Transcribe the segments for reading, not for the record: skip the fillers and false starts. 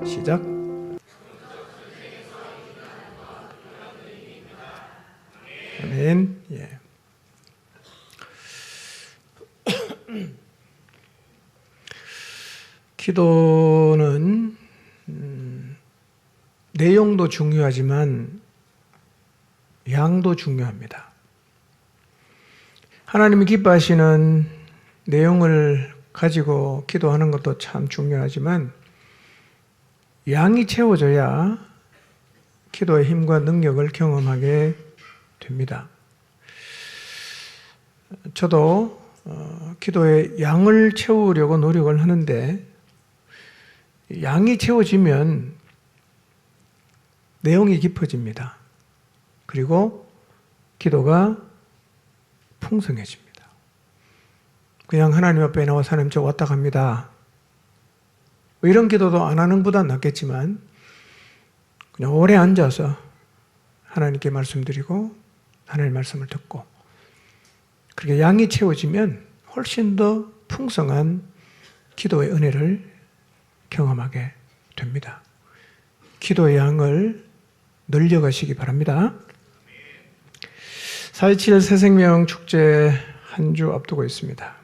시작. 아멘. 예. 기도는 내용도 중요하지만 양도 중요합니다. 하나님이 기뻐하시는 내용을 가지고 기도하는 것도 참 중요하지만 양이 채워져야 기도의 힘과 능력을 경험하게 됩니다. 저도 기도의 양을 채우려고 노력을 하는데 양이 채워지면 내용이 깊어집니다. 그리고 기도가 풍성해집니다. 그냥 하나님 앞에 나와서 하나님 저 왔다 갑니다. 뭐 이런 기도도 안 하는 것보다 낫겠지만 그냥 오래 앉아서 하나님께 말씀드리고 하나님의 말씀을 듣고 그렇게 양이 채워지면 훨씬 더 풍성한 기도의 은혜를 경험하게 됩니다. 기도의 양을 늘려가시기 바랍니다. 4.27 새생명 축제 한 주 앞두고 있습니다.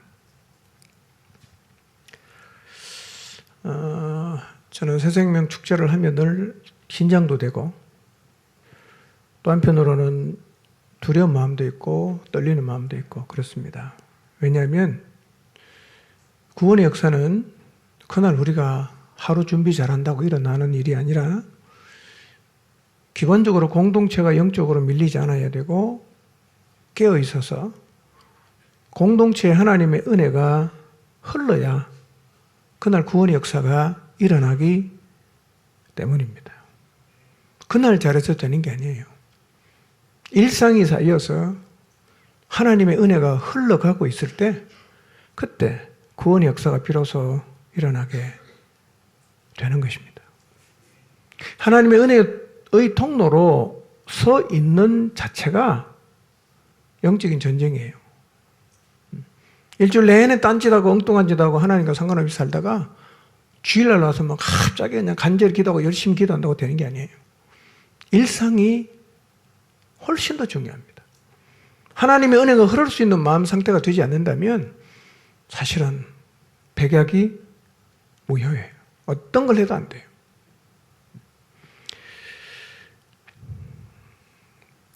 저는 새생명 축제를 하면 늘 긴장도 되고 또 한편으로는 두려운 마음도 있고 떨리는 마음도 있고 그렇습니다. 왜냐하면 구원의 역사는 그날 우리가 하루 준비 잘한다고 일어나는 일이 아니라 기본적으로 공동체가 영적으로 밀리지 않아야 되고 깨어 있어서 공동체에 하나님의 은혜가 흘러야 그날 구원의 역사가 일어나기 때문입니다. 그날 잘해서 되는 게 아니에요. 일상이 쌓여서 하나님의 은혜가 흘러가고 있을 때 그때 구원의 역사가 비로소 일어나게 되는 것입니다. 하나님의 은혜의 통로로 서 있는 자체가 영적인 전쟁이에요. 일주일 내내 딴짓하고 엉뚱한 짓하고 하나님과 상관없이 살다가 주일날 와서 막 갑자기 그냥 간절히 기도하고 열심히 기도한다고 되는 게 아니에요. 일상이 훨씬 더 중요합니다. 하나님의 은혜가 흐를 수 있는 마음 상태가 되지 않는다면 사실은 백약이 무효예요. 어떤 걸 해도 안 돼요.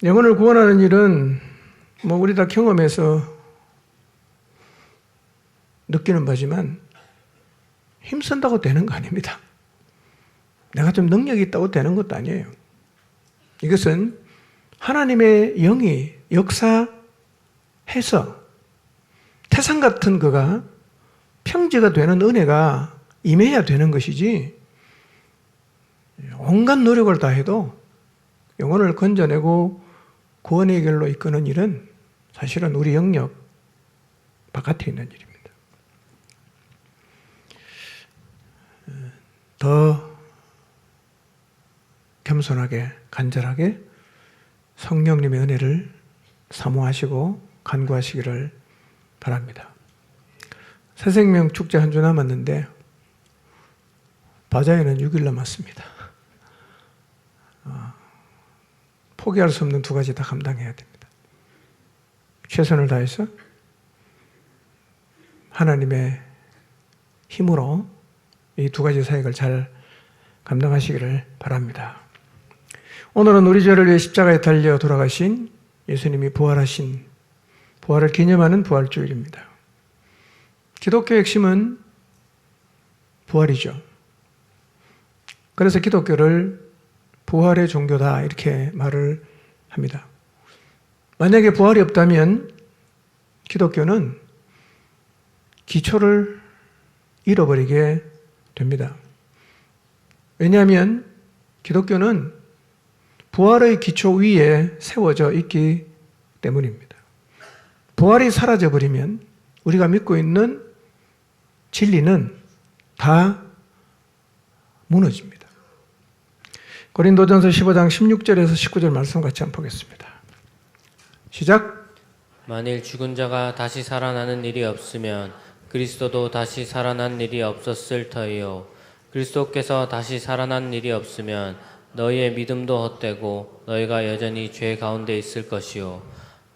영혼을 구원하는 일은 우리 다 경험해서 느끼는 바지만 힘쓴다고 되는 거 아닙니다. 내가 좀 능력이 있다고 되는 것도 아니에요. 이것은 하나님의 영이 역사해서 태산 같은 그가 평지가 되는 은혜가 임해야 되는 것이지 온갖 노력을 다해도 영혼을 건져내고 구원의 길로 이끄는 일은 사실은 우리 영역 바깥에 있는 일입니다. 더 겸손하게 간절하게 성령님의 은혜를 사모하시고 간구하시기를 바랍니다. 새생명 축제 한 주 남았는데 바자회는 6일 남았습니다. 포기할 수 없는 두 가지 다 감당해야 됩니다. 최선을 다해서 하나님의 힘으로 이 두 가지 사역을 잘 감당하시기를 바랍니다. 오늘은 우리 죄를 위해 십자가에 달려 돌아가신 예수님이 부활을 기념하는 부활주일입니다. 기독교의 핵심은 부활이죠. 그래서 기독교를 부활의 종교다 이렇게 말을 합니다. 만약에 부활이 없다면 기독교는 기초를 잃어버리게 됩니다. 왜냐하면 기독교는 부활의 기초 위에 세워져 있기 때문입니다. 부활이 사라져버리면 우리가 믿고 있는 진리는 다 무너집니다. 고린도전서 15장 16절에서 19절 말씀 같이 한번 보겠습니다. 시작. 만일 죽은 자가 다시 살아나는 일이 없으면 그리스도도 다시 살아난 일이 없었을 터이요. 그리스도께서 다시 살아난 일이 없으면 너희의 믿음도 헛되고 너희가 여전히 죄 가운데 있을 것이요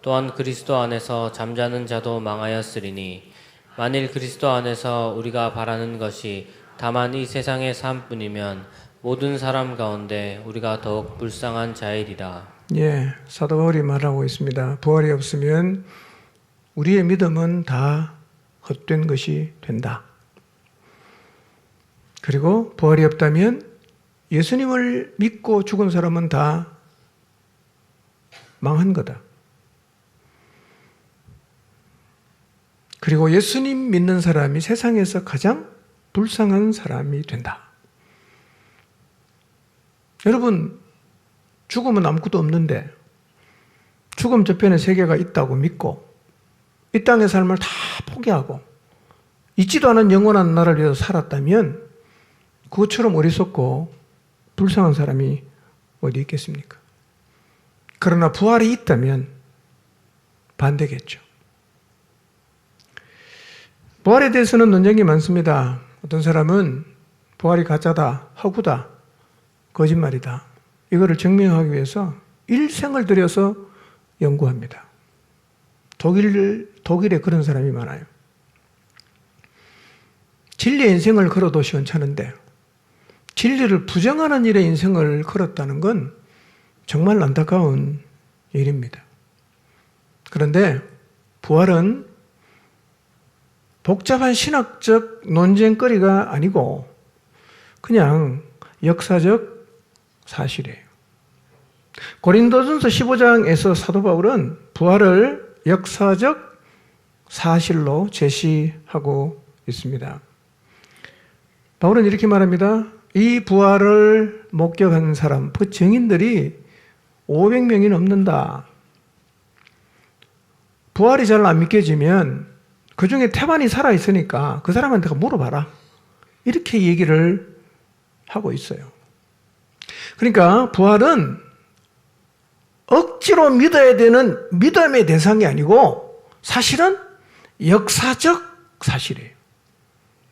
또한 그리스도 안에서 잠자는 자도 망하였으리니 만일 그리스도 안에서 우리가 바라는 것이 다만 이 세상의 삶뿐이면 모든 사람 가운데 우리가 더욱 불쌍한 자이리라. 예, 사도 바울이 말하고 있습니다. 부활이 없으면 우리의 믿음은 다 헛된 것이 된다. 그리고 부활이 없다면 예수님을 믿고 죽은 사람은 다 망한 거다. 그리고 예수님 믿는 사람이 세상에서 가장 불쌍한 사람이 된다. 여러분, 죽음은 아무것도 없는데 죽음 저편에 세계가 있다고 믿고 이 땅의 삶을 다 포기하고 있지도 않은 영원한 나라를 위해서 살았다면 그것처럼 어리석고 불쌍한 사람이 어디 있겠습니까? 그러나 부활이 있다면 반대겠죠. 부활에 대해서는 논쟁이 많습니다. 어떤 사람은 부활이 가짜다, 허구다, 거짓말이다. 이거를 증명하기 위해서 일생을 들여서 연구합니다. 독일에 그런 사람이 많아요. 진리의 인생을 걸어도 시원찮은데 진리를 부정하는 일에 인생을 걸었다는 건 정말 안타까운 일입니다. 그런데 부활은 복잡한 신학적 논쟁거리가 아니고 그냥 역사적 사실이에요. 고린도전서 15장에서 사도 바울은 부활을 역사적 사실로 제시하고 있습니다. 바울은 이렇게 말합니다. 이 부활을 목격한 사람, 그 증인들이 500명이 넘는다. 부활이 잘 안 믿겨지면 그 중에 태반이 살아있으니까 그 사람한테 물어봐라. 이렇게 얘기를 하고 있어요. 그러니까 부활은 억지로 믿어야 되는 믿음의 대상이 아니고 사실은 역사적 사실이에요.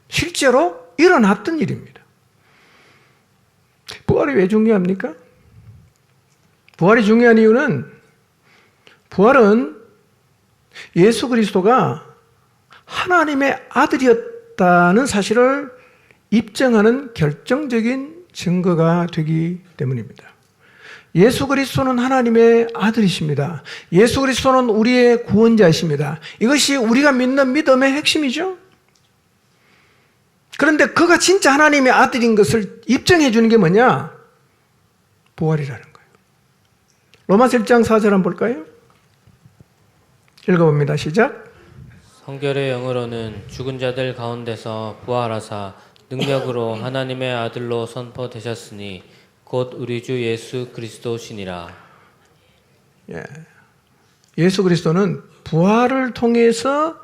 실제로 일어났던 일입니다. 부활이 왜 중요합니까? 부활이 중요한 이유는 부활은 예수 그리스도가 하나님의 아들이었다는 사실을 입증하는 결정적인 증거가 되기 때문입니다. 예수 그리스도는 하나님의 아들이십니다. 예수 그리스도는 우리의 구원자이십니다. 이것이 우리가 믿는 믿음의 핵심이죠. 그런데 그가 진짜 하나님의 아들인 것을 입증해 주는 게 뭐냐? 부활이라는 거예요. 로마서 1장 4절 한번 볼까요? 읽어봅니다. 시작. 성결의 영으로는 죽은 자들 가운데서 부활하사 능력으로 하나님의 아들로 선포되셨으니 곧 우리 주 예수 그리스도시니라. 예. 예수 그리스도는 부활을 통해서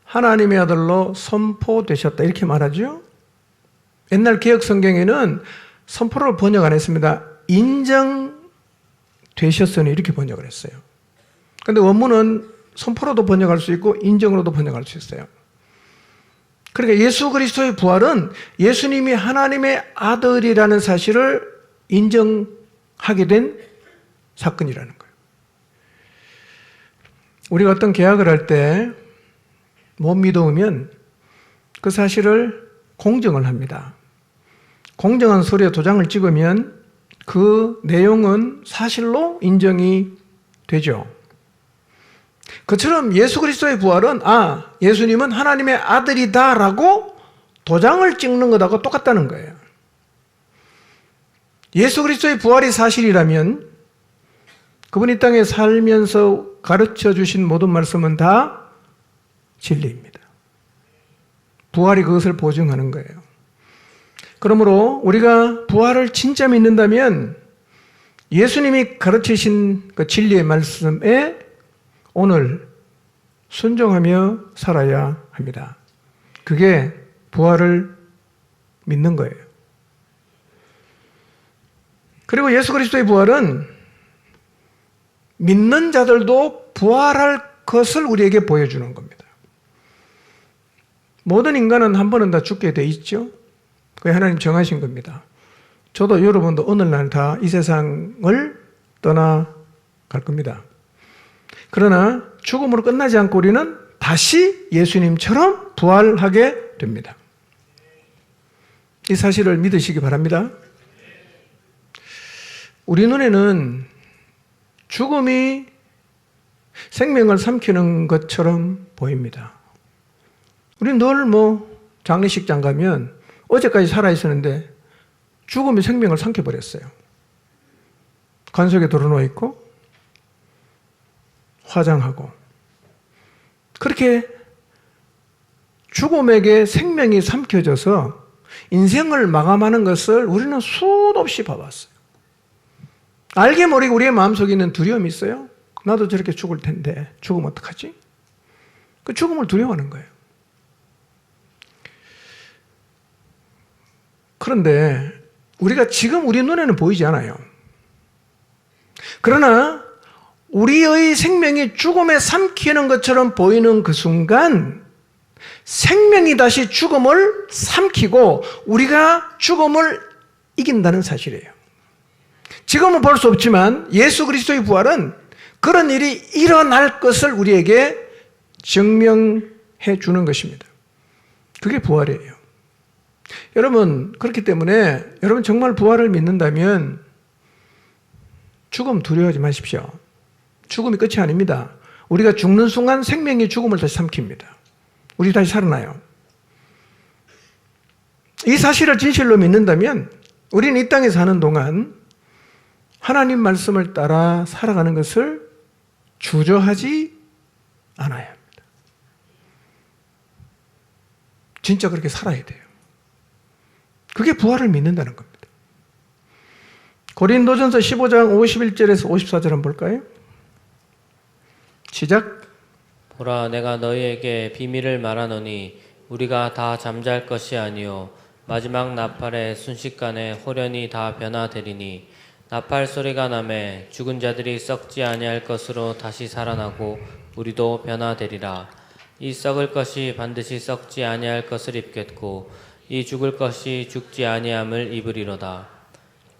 하나님의 아들로 선포되셨다 이렇게 말하죠. 옛날 개혁 성경에는 선포를 번역 안 했습니다. 인정되셨으니 이렇게 번역을 했어요. 그런데 원문은 선포로도 번역할 수 있고 인정으로도 번역할 수 있어요. 그러니까 예수 그리스도의 부활은 예수님이 하나님의 아들이라는 사실을 인정하게 된 사건이라는 거예요. 우리가 어떤 계약을 할 때 못 믿어오면 그 사실을 공정을 합니다. 공정한 서류에 도장을 찍으면 그 내용은 사실로 인정이 되죠. 그처럼 예수 그리스도의 부활은 예수님은 하나님의 아들이다라고 도장을 찍는 것하고 똑같다는 거예요. 예수 그리스도의 부활이 사실이라면 그분이 땅에 살면서 가르쳐 주신 모든 말씀은 다 진리입니다. 부활이 그것을 보증하는 거예요. 그러므로 우리가 부활을 진짜 믿는다면 예수님이 가르치신 그 진리의 말씀에 오늘 순종하며 살아야 합니다. 그게 부활을 믿는 거예요. 그리고 예수 그리스도의 부활은 믿는 자들도 부활할 것을 우리에게 보여주는 겁니다. 모든 인간은 한 번은 다 죽게 돼 있죠. 그게 하나님 정하신 겁니다. 저도 여러분도 어느 날 다 이 세상을 떠나갈 겁니다. 그러나 죽음으로 끝나지 않고 우리는 다시 예수님처럼 부활하게 됩니다. 이 사실을 믿으시기 바랍니다. 우리 눈에는 죽음이 생명을 삼키는 것처럼 보입니다. 우리 늘 장례식장 가면 어제까지 살아있었는데 죽음이 생명을 삼켜버렸어요. 관속에 들어누워 있고 화장하고 그렇게 죽음에게 생명이 삼켜져서 인생을 마감하는 것을 우리는 수도 없이 봐왔어요. 알게 모르게 우리의 마음속에 있는 두려움이 있어요. 나도 저렇게 죽을 텐데 죽으면 어떡하지? 그 죽음을 두려워하는 거예요. 그런데 우리가 지금 우리 눈에는 보이지 않아요. 그러나 우리의 생명이 죽음에 삼키는 것처럼 보이는 그 순간 생명이 다시 죽음을 삼키고 우리가 죽음을 이긴다는 사실이에요. 지금은 볼 수 없지만 예수 그리스도의 부활은 그런 일이 일어날 것을 우리에게 증명해 주는 것입니다. 그게 부활이에요. 여러분, 그렇기 때문에 여러분 정말 부활을 믿는다면 죽음 두려워하지 마십시오. 죽음이 끝이 아닙니다. 우리가 죽는 순간 생명이 죽음을 다시 삼킵니다. 우리 다시 살아나요. 이 사실을 진실로 믿는다면 우리는 이 땅에 사는 동안 하나님 말씀을 따라 살아가는 것을 주저하지 않아야 합니다. 진짜 그렇게 살아야 돼요. 그게 부활을 믿는다는 겁니다. 고린도전서 15장 51절에서 54절 한번 볼까요? 시작. 보라, 내가 너희에게 비밀을 말하노니 우리가 다 잠잘 것이 아니요 마지막 나팔의 순식간에 홀연히 다 변화되리니 나팔 소리가 나매 죽은 자들이 썩지 아니할 것으로 다시 살아나고 우리도 변화되리라. 이 썩을 것이 반드시 썩지 아니할 것을 입겠고 이 죽을 것이 죽지 아니함을 입으리로다.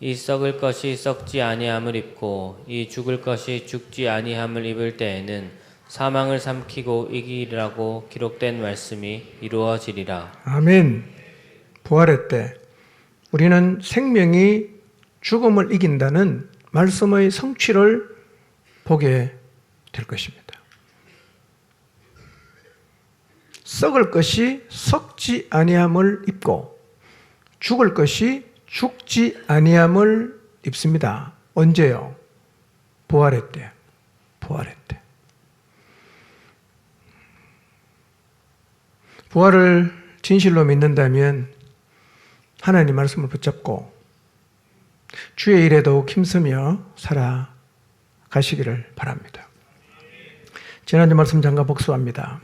이 썩을 것이 썩지 아니함을 입고 이 죽을 것이 죽지 아니함을 입을 때에는 사망을 삼키고 이기리라고 기록된 말씀이 이루어지리라. 아멘. 부활의 때 우리는 생명이 죽음을 이긴다는 말씀의 성취를 보게 될 것입니다. 썩을 것이 썩지 아니함을 입고 죽을 것이 죽지 아니함을 입습니다. 언제요? 부활의 때. 부활의 때. 부활을 진실로 믿는다면 하나님 말씀을 붙잡고 주의 일에 더욱 힘쓰며 살아가시기를 바랍니다. 지난주 말씀 잠깐 복수합니다.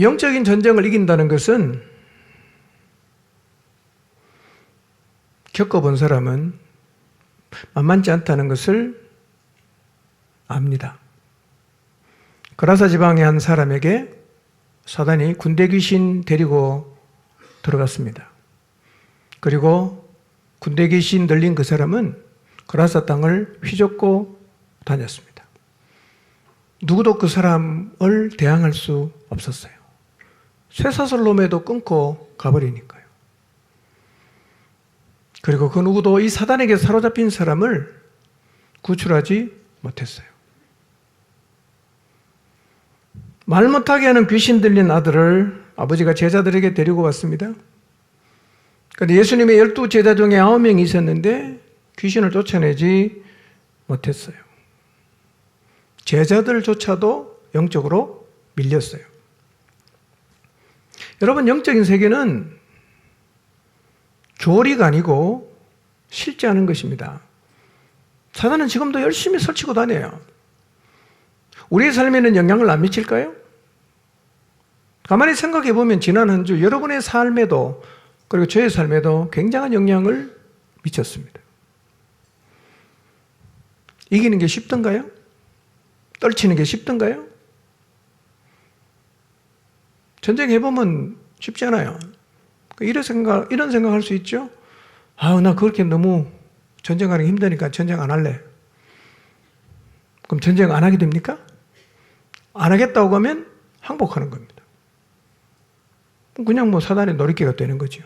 영적인 전쟁을 이긴다는 것은 겪어본 사람은 만만치 않다는 것을 압니다. 그라사 지방의 한 사람에게 사단이 군대 귀신 데리고 들어갔습니다. 그리고 군대 귀신 들린 그 사람은 그라사 땅을 휘젓고 다녔습니다. 누구도 그 사람을 대항할 수 없었어요. 쇠사슬놈에도 끊고 가버리니까요. 그리고 그 누구도 이 사단에게 사로잡힌 사람을 구출하지 못했어요. 말 못하게 하는 귀신 들린 아들을 아버지가 제자들에게 데리고 왔습니다. 그런데 예수님의 12 제자 중에 9명이 있었는데 귀신을 쫓아내지 못했어요. 제자들조차도 영적으로 밀렸어요. 여러분, 영적인 세계는 조리가 아니고 실제 하는 것입니다. 사단은 지금도 열심히 설치고 다녀요. 우리의 삶에는 영향을 안 미칠까요? 가만히 생각해 보면 지난 한 주 여러분의 삶에도 그리고 저의 삶에도 굉장한 영향을 미쳤습니다. 이기는 게 쉽던가요? 떨치는 게 쉽던가요? 전쟁해보면 쉽지 않아요. 이런 생각할 수 있죠. 나 그렇게 너무 전쟁하기 힘드니까 전쟁 안 할래. 그럼 전쟁 안 하게 됩니까? 안 하겠다고 하면 항복하는 겁니다. 그냥 사단의 놀이개가 되는 거죠.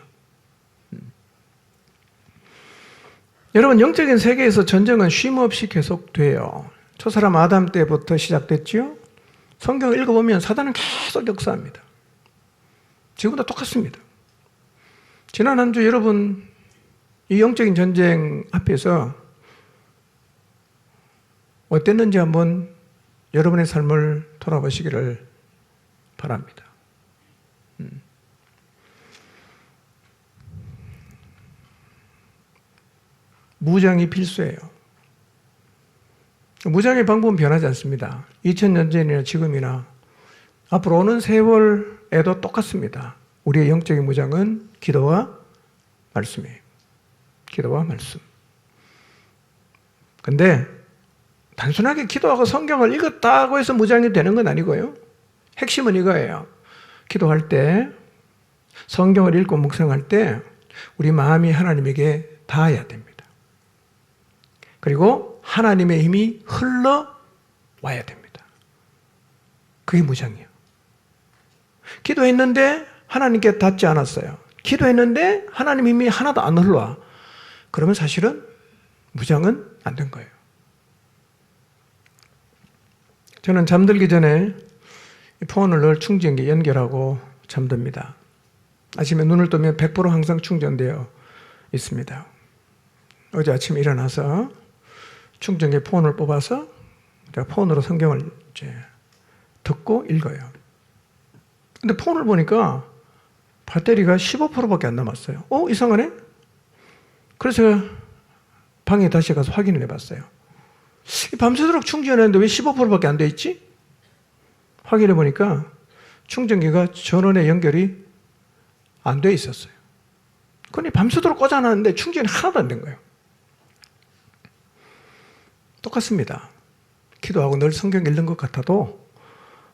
여러분, 영적인 세계에서 전쟁은 쉼 없이 계속돼요. 초사람 아담 때부터 시작됐죠. 성경을 읽어보면 사단은 계속 역사합니다. 지금도 똑같습니다. 지난 한 주 여러분 이 영적인 전쟁 앞에서 어땠는지 한번 여러분의 삶을 돌아보시기를 바랍니다. 무장이 필수예요. 무장의 방법은 변하지 않습니다. 2000년 전이나 지금이나 앞으로 오는 세월에도 똑같습니다. 우리의 영적인 무장은 기도와 말씀이에요. 기도와 말씀. 근데 단순하게 기도하고 성경을 읽었다고 해서 무장이 되는 건 아니고요. 핵심은 이거예요. 기도할 때, 성경을 읽고 묵상할 때 우리 마음이 하나님에게 닿아야 됩니다. 그리고 하나님의 힘이 흘러와야 됩니다. 그게 무장이에요. 기도했는데 하나님께 닿지 않았어요. 기도했는데 하나님 힘이 하나도 안 흘러와. 그러면 사실은 무장은 안 된 거예요. 저는 잠들기 전에 폰을 늘 충전기에 연결하고 잠듭니다. 아침에 눈을 뜨면 100% 항상 충전되어 있습니다. 어제 아침에 일어나서 충전기에 폰을 뽑아서 제가 폰으로 성경을 이제 듣고 읽어요. 근데 폰을 보니까 배터리가 15%밖에 안 남았어요. 이상하네? 그래서 제가 방에 다시 가서 확인을 해봤어요. 밤새도록 충전했는데 왜 15%밖에 안 돼 있지? 확인해 보니까 충전기가 전원에 연결이 안 돼 있었어요. 그러니 밤새도록 꽂아놨는데 충전이 하나도 안 된 거예요. 똑같습니다. 기도하고 늘 성경 읽는 것 같아도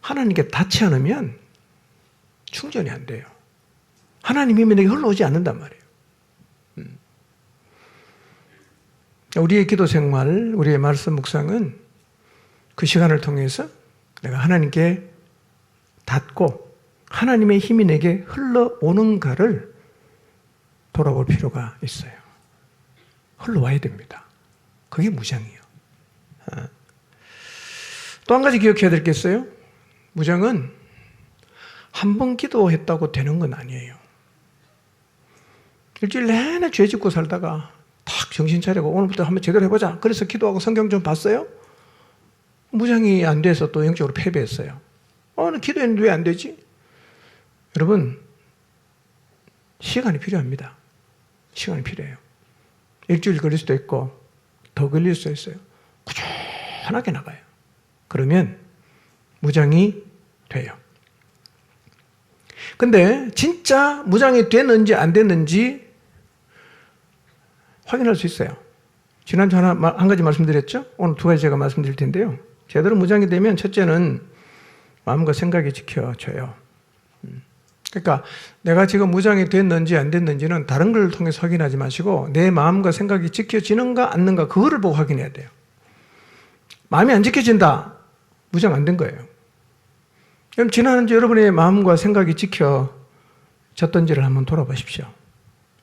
하나님께 닿지 않으면 충전이 안 돼요. 하나님 힘이 내게 흘러오지 않는단 말이에요. 우리의 기도 생활, 우리의 말씀 묵상은 그 시간을 통해서 내가 하나님께 닿고 하나님의 힘이 내게 흘러오는가를 돌아볼 필요가 있어요. 흘러와야 됩니다. 그게 무장이에요. 또 한 가지 기억해야 될 게 있어요. 무장은 한 번 기도했다고 되는 건 아니에요. 일주일 내내 죄 짓고 살다가 탁 정신 차리고 오늘부터 한번 제대로 해보자. 그래서 기도하고 성경 좀 봤어요. 무장이 안 돼서 또 영적으로 패배했어요. 기도했는데 왜 안 되지? 여러분, 시간이 필요합니다. 시간이 필요해요. 일주일 걸릴 수도 있고 더 걸릴 수도 있어요. 꾸준하게 나가요. 그러면 무장이 돼요. 근데 진짜 무장이 됐는지 안 됐는지 확인할 수 있어요. 지난주 한 가지 말씀드렸죠? 오늘 두 가지 제가 말씀드릴 텐데요. 제대로 무장이 되면 첫째는 마음과 생각이 지켜져요. 그러니까 내가 지금 무장이 됐는지 안 됐는지는 다른 걸 통해서 확인하지 마시고 내 마음과 생각이 지켜지는가 않는가 그거를 보고 확인해야 돼요. 마음이 안 지켜진다. 무장 안 된 거예요. 그럼 지난 한 주 여러분의 마음과 생각이 지켜졌던지를 한번 돌아보십시오.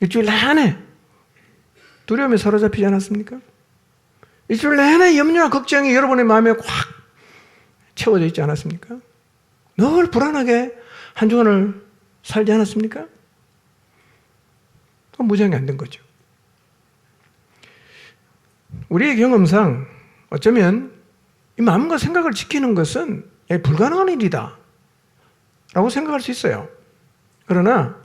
일주일 내내 두려움에 사로잡히지 않았습니까? 일주일 내내 염려와 걱정이 여러분의 마음에 확 채워져 있지 않았습니까? 늘 불안하게 한 주간을 살지 않았습니까? 그건 무장이 안 된 거죠. 우리의 경험상 어쩌면 이 마음과 생각을 지키는 것은 불가능한 일이다 라고 생각할 수 있어요. 그러나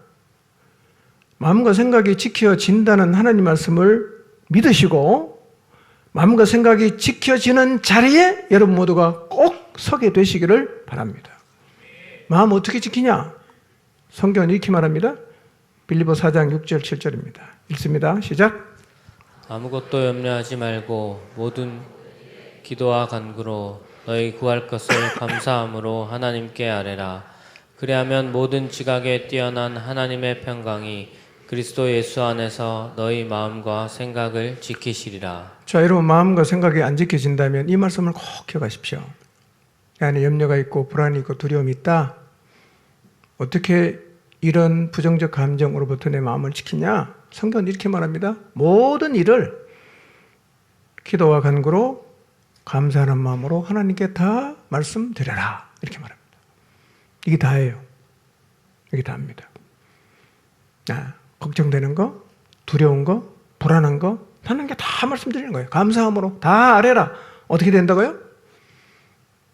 마음과 생각이 지켜진다는 하나님 말씀을 믿으시고 마음과 생각이 지켜지는 자리에 여러분 모두가 꼭 서게 되시기를 바랍니다. 마음 어떻게 지키냐? 성경은 이렇게 말합니다. 빌립보 4장 6절 7절입니다. 읽습니다. 시작. 아무것도 염려하지 말고 모든 기도와 간구로 너희 구할 것을 감사함으로 하나님께 아뢰라. 그리하면 모든 지각에 뛰어난 하나님의 평강이 그리스도 예수 안에서 너희 마음과 생각을 지키시리라. 자, 여러분 마음과 생각이 안 지켜진다면 이 말씀을 꼭 기억하십시오. 내 안에 염려가 있고 불안이 있고 두려움이 있다. 어떻게 이런 부정적 감정으로부터 내 마음을 지키냐? 성경은 이렇게 말합니다. 모든 일을 기도와 간구로 감사하는 마음으로 하나님께 다 말씀드려라. 이렇게 말합니다. 이게 다예요. 이게 다입니다. 걱정되는 거, 두려운 거, 불안한 거 하나님께 다 말씀드리는 거예요. 감사함으로 다 아뢰라. 어떻게 된다고요?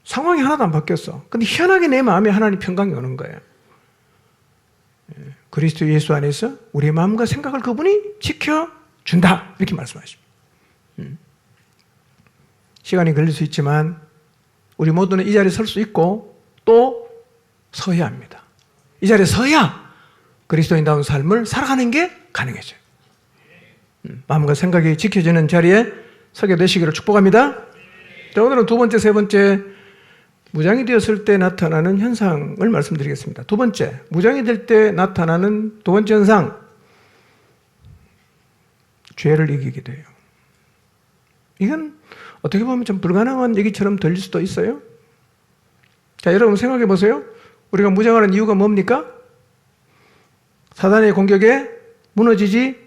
상황이 하나도 안 바뀌었어. 근데 희한하게 내 마음에 하나님 평강이 오는 거예요. 그리스도 예수 안에서 우리의 마음과 생각을 그분이 지켜준다. 이렇게 말씀하십니다. 시간이 걸릴 수 있지만 우리 모두는 이 자리에 설 수 있고 또 서야 합니다. 이 자리에 서야 그리스도인다운 삶을 살아가는 게 가능해져요. 마음과 생각이 지켜지는 자리에 서게 되시기를 축복합니다. 자, 오늘은 두 번째, 세 번째 무장이 되었을 때 나타나는 현상을 말씀드리겠습니다. 두 번째, 무장이 될 때 나타나는 두 번째 현상, 죄를 이기게 돼요. 이건 어떻게 보면 좀 불가능한 얘기처럼 들릴 수도 있어요. 자, 여러분 생각해 보세요. 우리가 무장하는 이유가 뭡니까? 사단의 공격에 무너지지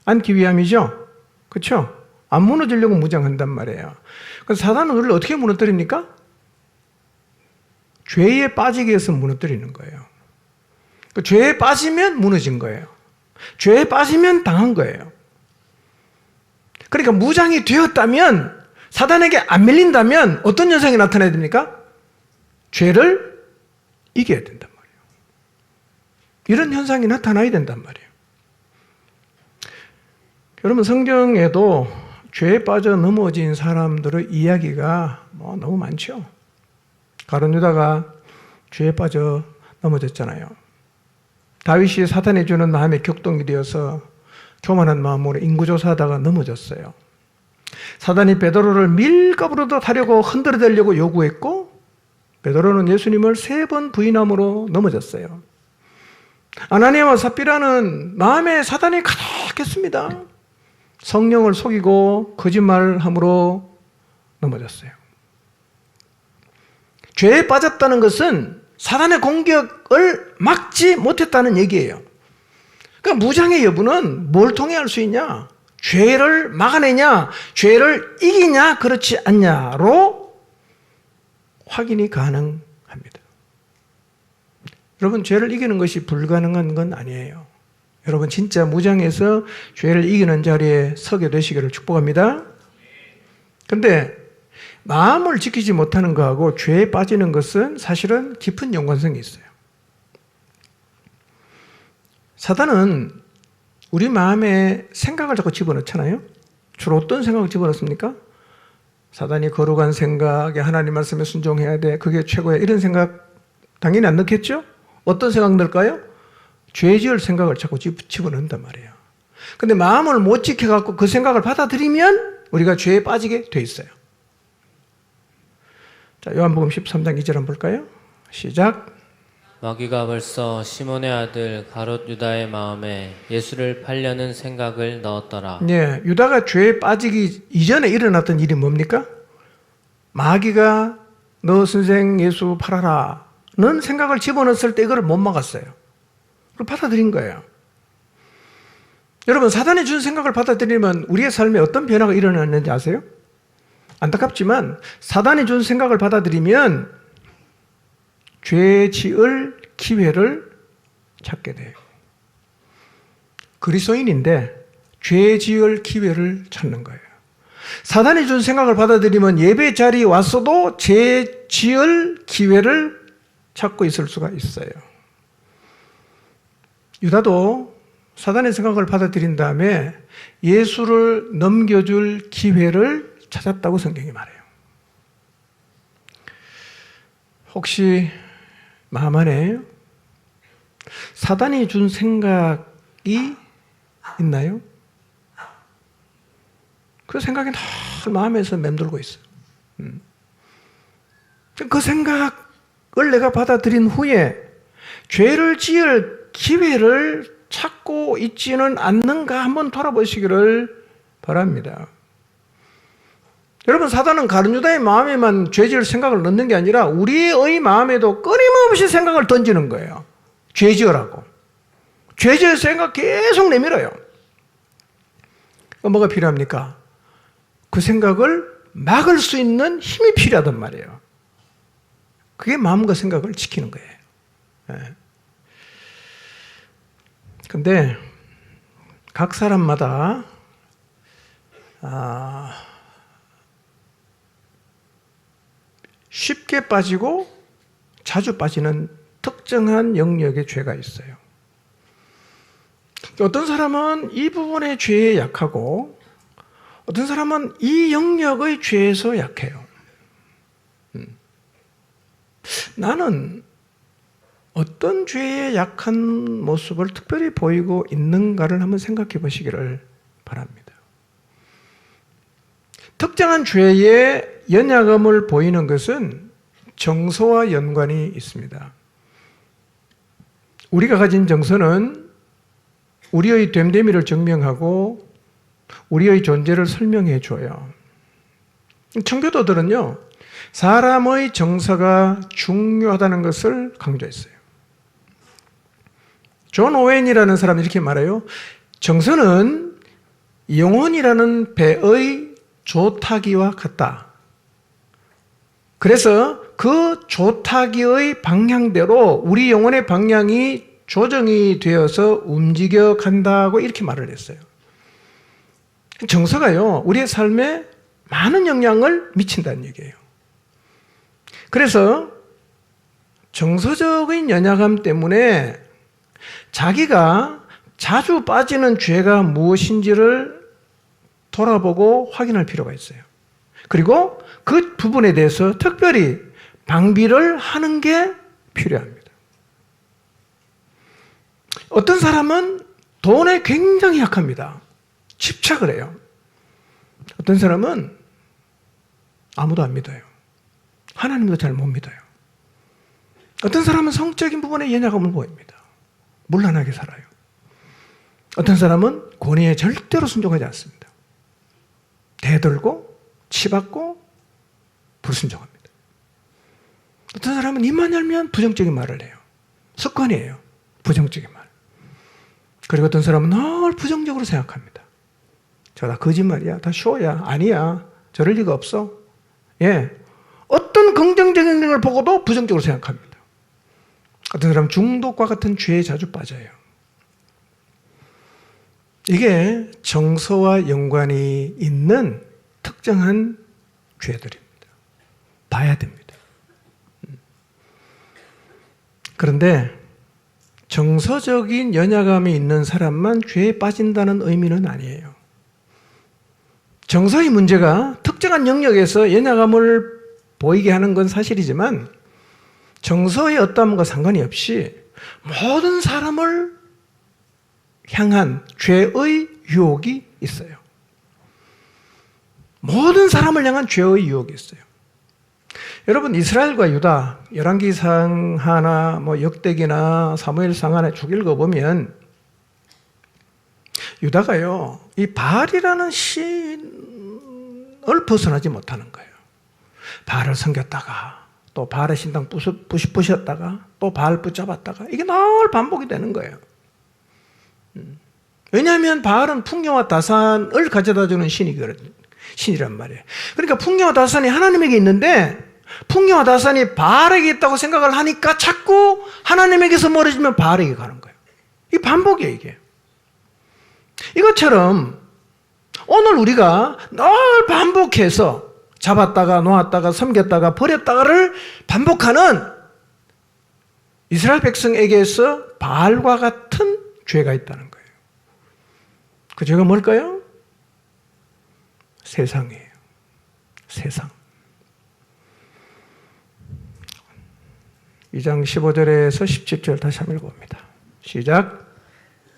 않기 위함이죠. 그렇죠? 안 무너지려고 무장한단 말이에요. 그래서 사단은 우리를 어떻게 무너뜨립니까? 죄에 빠지게 해서 무너뜨리는 거예요. 그 죄에 빠지면 무너진 거예요. 죄에 빠지면 당한 거예요. 그러니까 무장이 되었다면, 사단에게 안 밀린다면 어떤 현상이 나타나야 됩니까? 죄를 이겨야 된단 말이에요. 이런 현상이 나타나야 된단 말이에요. 여러분 성경에도 죄에 빠져 넘어진 사람들의 이야기가 너무 많죠. 가룟 유다가 죄에 빠져 넘어졌잖아요. 다윗이 사탄이 주는 마음의 격동이 되어서 교만한 마음으로 인구조사하다가 넘어졌어요. 사단이 베드로를 밀가부르듯 하려고 흔들어대려고 요구했고 베드로는 예수님을 3번 부인함으로 넘어졌어요. 아나니아와 삽비라는 마음에 사단이 가득했습니다. 성령을 속이고 거짓말함으로 넘어졌어요. 죄에 빠졌다는 것은 사단의 공격을 막지 못했다는 얘기예요. 그러니까 무장의 여부는 뭘 통해 알 수 있냐? 죄를 막아내냐? 죄를 이기냐? 그렇지 않냐로 확인이 가능합니다. 여러분, 죄를 이기는 것이 불가능한 건 아니에요. 여러분, 진짜 무장해서 죄를 이기는 자리에 서게 되시기를 축복합니다. 그런데 마음을 지키지 못하는 것하고 죄에 빠지는 것은 사실은 깊은 연관성이 있어요. 사단은 우리 마음에 생각을 자꾸 집어넣잖아요. 주로 어떤 생각을 집어넣습니까? 사단이 거룩한 생각에 하나님 말씀에 순종해야 돼. 그게 최고야. 이런 생각 당연히 안 넣겠죠? 어떤 생각 넣을까요? 죄 지을 생각을 자꾸 집어넣는단 말이에요. 근데 마음을 못 지켜갖고 그 생각을 받아들이면 우리가 죄에 빠지게 돼 있어요. 자, 요한복음 13장 2절 한번 볼까요? 시작. 마귀가 벌써 시몬의 아들 가롯 유다의 마음에 예수를 팔려는 생각을 넣었더라. 네, 유다가 죄에 빠지기 이전에 일어났던 일이 뭡니까? 마귀가 너 선생 예수 팔아라는 생각을 집어넣었을 때 이거를 못 막았어요. 그걸 받아들인 거예요. 여러분, 사단이 준 생각을 받아들이면 우리의 삶에 어떤 변화가 일어났는지 아세요? 안타깝지만 사단이 준 생각을 받아들이면 죄 지을 기회를 찾게 돼요. 그리스도인인데 죄 지을 기회를 찾는 거예요. 사단이 준 생각을 받아들이면 예배 자리에 왔어도 죄 지을 기회를 찾고 있을 수가 있어요. 유다도 사단의 생각을 받아들인 다음에 예수를 넘겨줄 기회를 찾았다고 성경이 말해요. 혹시 마음 안에 사단이 준 생각이 있나요? 그 생각이 늘 마음에서 맴돌고 있어요. 그 생각을 내가 받아들인 후에 죄를 지을 기회를 찾고 있지는 않는가 한번 돌아보시기를 바랍니다. 여러분, 사단은 가룟 유다의 마음에만 죄 지을 생각을 넣는 게 아니라 우리의 마음에도 끊임없이 생각을 던지는 거예요. 죄 지으라고. 죄 지을 생각 계속 내밀어요. 뭐가 필요합니까? 그 생각을 막을 수 있는 힘이 필요하단 말이에요. 그게 마음과 생각을 지키는 거예요. 근데 각 사람마다 쉽게 빠지고 자주 빠지는 특정한 영역의 죄가 있어요. 어떤 사람은 이 부분의 죄에 약하고 어떤 사람은 이 영역의 죄에서 약해요. 나는 어떤 죄에 약한 모습을 특별히 보이고 있는가를 한번 생각해 보시기를 바랍니다. 특정한 죄에 연약함을 보이는 것은 정서와 연관이 있습니다. 우리가 가진 정서는 우리의 됨됨이를 증명하고 우리의 존재를 설명해 줘요. 청교도들은요, 사람의 정서가 중요하다는 것을 강조했어요. 존 오웬이라는 사람이 이렇게 말해요. 정서는 영혼이라는 배의 조타기와 같다. 그래서 그 조타기의 방향대로 우리 영혼의 방향이 조정이 되어서 움직여 간다고 이렇게 말을 했어요. 정서가요, 우리의 삶에 많은 영향을 미친다는 얘기예요. 그래서 정서적인 연약함 때문에 자기가 자주 빠지는 죄가 무엇인지를 돌아보고 확인할 필요가 있어요. 그리고 그 부분에 대해서 특별히 방비를 하는 게 필요합니다. 어떤 사람은 돈에 굉장히 약합니다. 집착을 해요. 어떤 사람은 아무도 안 믿어요. 하나님도 잘 못 믿어요. 어떤 사람은 성적인 부분에 연약함을 보입니다. 문란하게 살아요. 어떤 사람은 권위에 절대로 순종하지 않습니다. 대들고 치받고 불순종합니다. 어떤 사람은 입만 열면 부정적인 말을 해요. 습관이에요. 부정적인 말. 그리고 어떤 사람은 늘 부정적으로 생각합니다. 저 다 거짓말이야. 다 쇼야. 아니야. 저럴 리가 없어. 예. 어떤 긍정적인 걸 보고도 부정적으로 생각합니다. 어떤 사람은 중독과 같은 죄에 자주 빠져요. 이게 정서와 연관이 있는 특정한 죄들입니다. 봐야 됩니다. 그런데 정서적인 연약함이 있는 사람만 죄에 빠진다는 의미는 아니에요. 정서의 문제가 특정한 영역에서 연약함을 보이게 하는 건 사실이지만 정서의 어떠함과 상관이 없이 모든 사람을 향한 죄의 유혹이 있어요. 모든 사람을 향한 죄의 유혹이 있어요. 여러분, 이스라엘과 유다, 열왕기상 하나, 역대기나 사무엘상 하나 쭉 읽어보면 유다가요, 이 바알이라는 신을 벗어나지 못하는 거예요. 바알을 섬겼다가 또 바알의 신당 부셨다가 또 바알 붙잡았다가 이게 늘 반복이 되는 거예요. 왜냐하면 바알은 풍요와 다산을 가져다주는 신이란 말이에요. 그러니까 풍요와 다산이 하나님에게 있는데 풍요와 다산이 바알에게 있다고 생각을 하니까 자꾸 하나님에게서 멀어지면 바알에게 가는 거예요. 이 반복이에요, 이게. 이것처럼 오늘 우리가 늘 반복해서 잡았다가 놓았다가 섬겼다가 버렸다가를 반복하는 이스라엘 백성에게서 바알과 같은 죄가 있다는 거예요. 그 죄가 뭘까요? 세상이에요. 세상. 2장 15절에서 17절 다시 한번 읽어봅니다. 시작.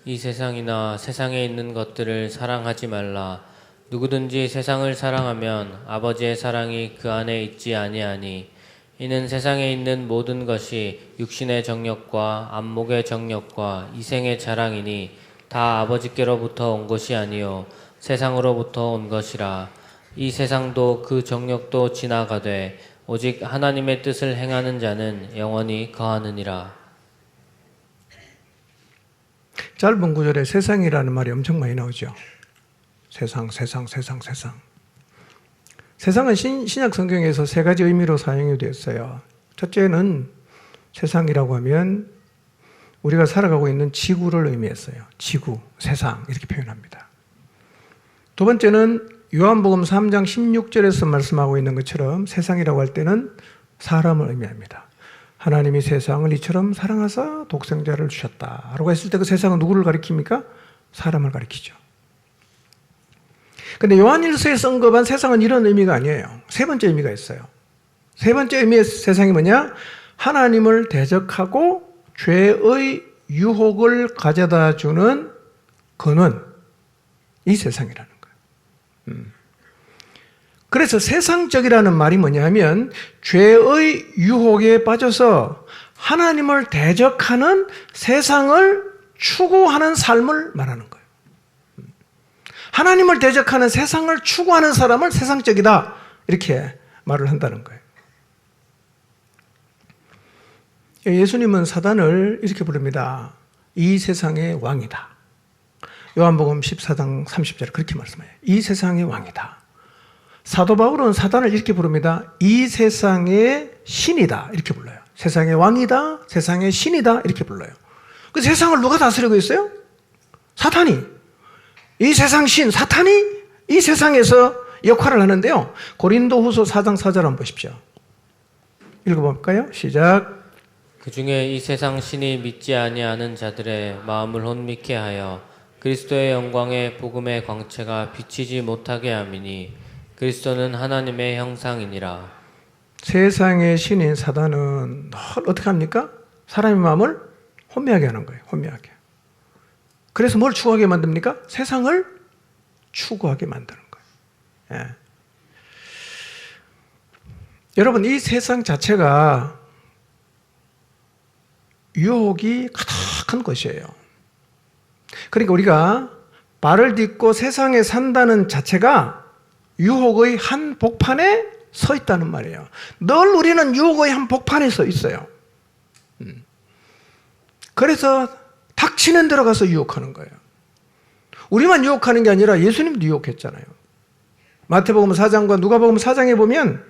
이 세상이나 세상에 있는 것들을 사랑하지 말라. 누구든지 세상을 사랑하면 아버지의 사랑이 그 안에 있지 아니하니 이는 세상에 있는 모든 것이 육신의 정욕과 안목의 정욕과 이생의 자랑이니 다 아버지께로부터 온 것이 아니요 세상으로부터 온 것이라. 이 세상도 그 정욕도 지나가되 오직 하나님의 뜻을 행하는 자는 영원히 거하느니라. 짧은 구절에 세상이라는 말이 엄청 많이 나오죠. 세상, 세상, 세상, 세상. 세상은 신약 성경에서 세 가지 의미로 사용이 되었어요. 첫째는 세상이라고 하면 우리가 살아가고 있는 지구를 의미했어요. 지구, 세상 이렇게 표현합니다. 두 번째는 요한복음 3장 16절에서 말씀하고 있는 것처럼 세상이라고 할 때는 사람을 의미합니다. 하나님이 세상을 이처럼 사랑하사 독생자를 주셨다라고 했을 때 그 세상은 누구를 가리킵니까? 사람을 가리키죠. 근데 요한일서에서 언급한 세상은 이런 의미가 아니에요. 세 번째 의미가 있어요. 세 번째 의미의 세상이 뭐냐? 하나님을 대적하고 죄의 유혹을 가져다 주는 근원, 이 세상이라는 거예요. 그래서 세상적이라는 말이 뭐냐면 죄의 유혹에 빠져서 하나님을 대적하는 세상을 추구하는 삶을 말하는 거예요. 하나님을 대적하는 세상을 추구하는 사람을 세상적이다 이렇게 말을 한다는 거예요. 예수님은 사단을 이렇게 부릅니다. 이 세상의 왕이다. 요한복음 14장 30절에 그렇게 말씀해요. 이 세상의 왕이다. 사도 바울은 사단을 이렇게 부릅니다. 이 세상의 신이다 이렇게 불러요. 세상의 왕이다, 세상의 신이다 이렇게 불러요. 그 세상을 누가 다스리고 있어요? 사탄이. 이 세상 신, 사탄이 이 세상에서 역할을 하는데요. 고린도후서 4장 4절 한번 보십시오. 읽어볼까요? 시작. 그 중에 이 세상 신이 믿지 아니하는 자들의 마음을 혼미케 하여 그리스도의 영광의 복음의 광채가 비치지 못하게 함이니 그리스도는 하나님의 형상이니라. 세상의 신인 사단은 늘 어떻게 합니까? 사람의 마음을 혼미하게 하는 거예요. 혼미하게. 그래서 뭘 추구하게 만듭니까? 세상을 추구하게 만드는 거예요. 예. 여러분, 이 세상 자체가 유혹이 가득한 것이에요. 그러니까 우리가 발을 딛고 세상에 산다는 자체가 유혹의 한 복판에 서 있다는 말이에요. 늘 우리는 유혹의 한 복판에 서 있어요. 그래서 닥치는 데로 가서 유혹하는 거예요. 우리만 유혹하는 게 아니라 예수님도 유혹했잖아요. 마태복음 4장과 누가복음 4장에 보면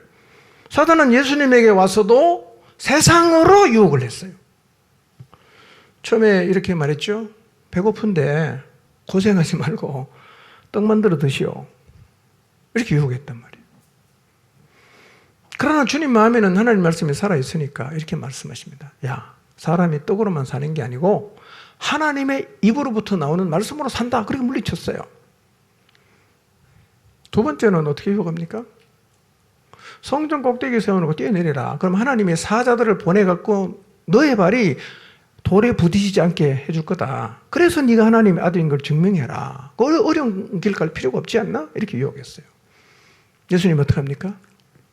사단은 예수님에게 와서도 세상으로 유혹을 했어요. 처음에 이렇게 말했죠. 배고픈데 고생하지 말고 떡 만들어 드시오. 이렇게 유혹했단 말이에요. 그러나 주님 마음에는 하나님 말씀이 살아있으니까 이렇게 말씀하십니다. 야, 사람이 떡으로만 사는 게 아니고 하나님의 입으로부터 나오는 말씀으로 산다. 그렇게 물리쳤어요. 두 번째는 어떻게 유혹합니까? 성전 꼭대기에 세워놓고 뛰어내리라. 그럼 하나님의 사자들을 보내갖고 너의 발이 돌에 부딪히지 않게 해줄 거다. 그래서 네가 하나님의 아들인 걸 증명해라. 어려운 길 갈 필요가 없지 않나? 이렇게 유혹했어요. 예수님 어떻게 합니까?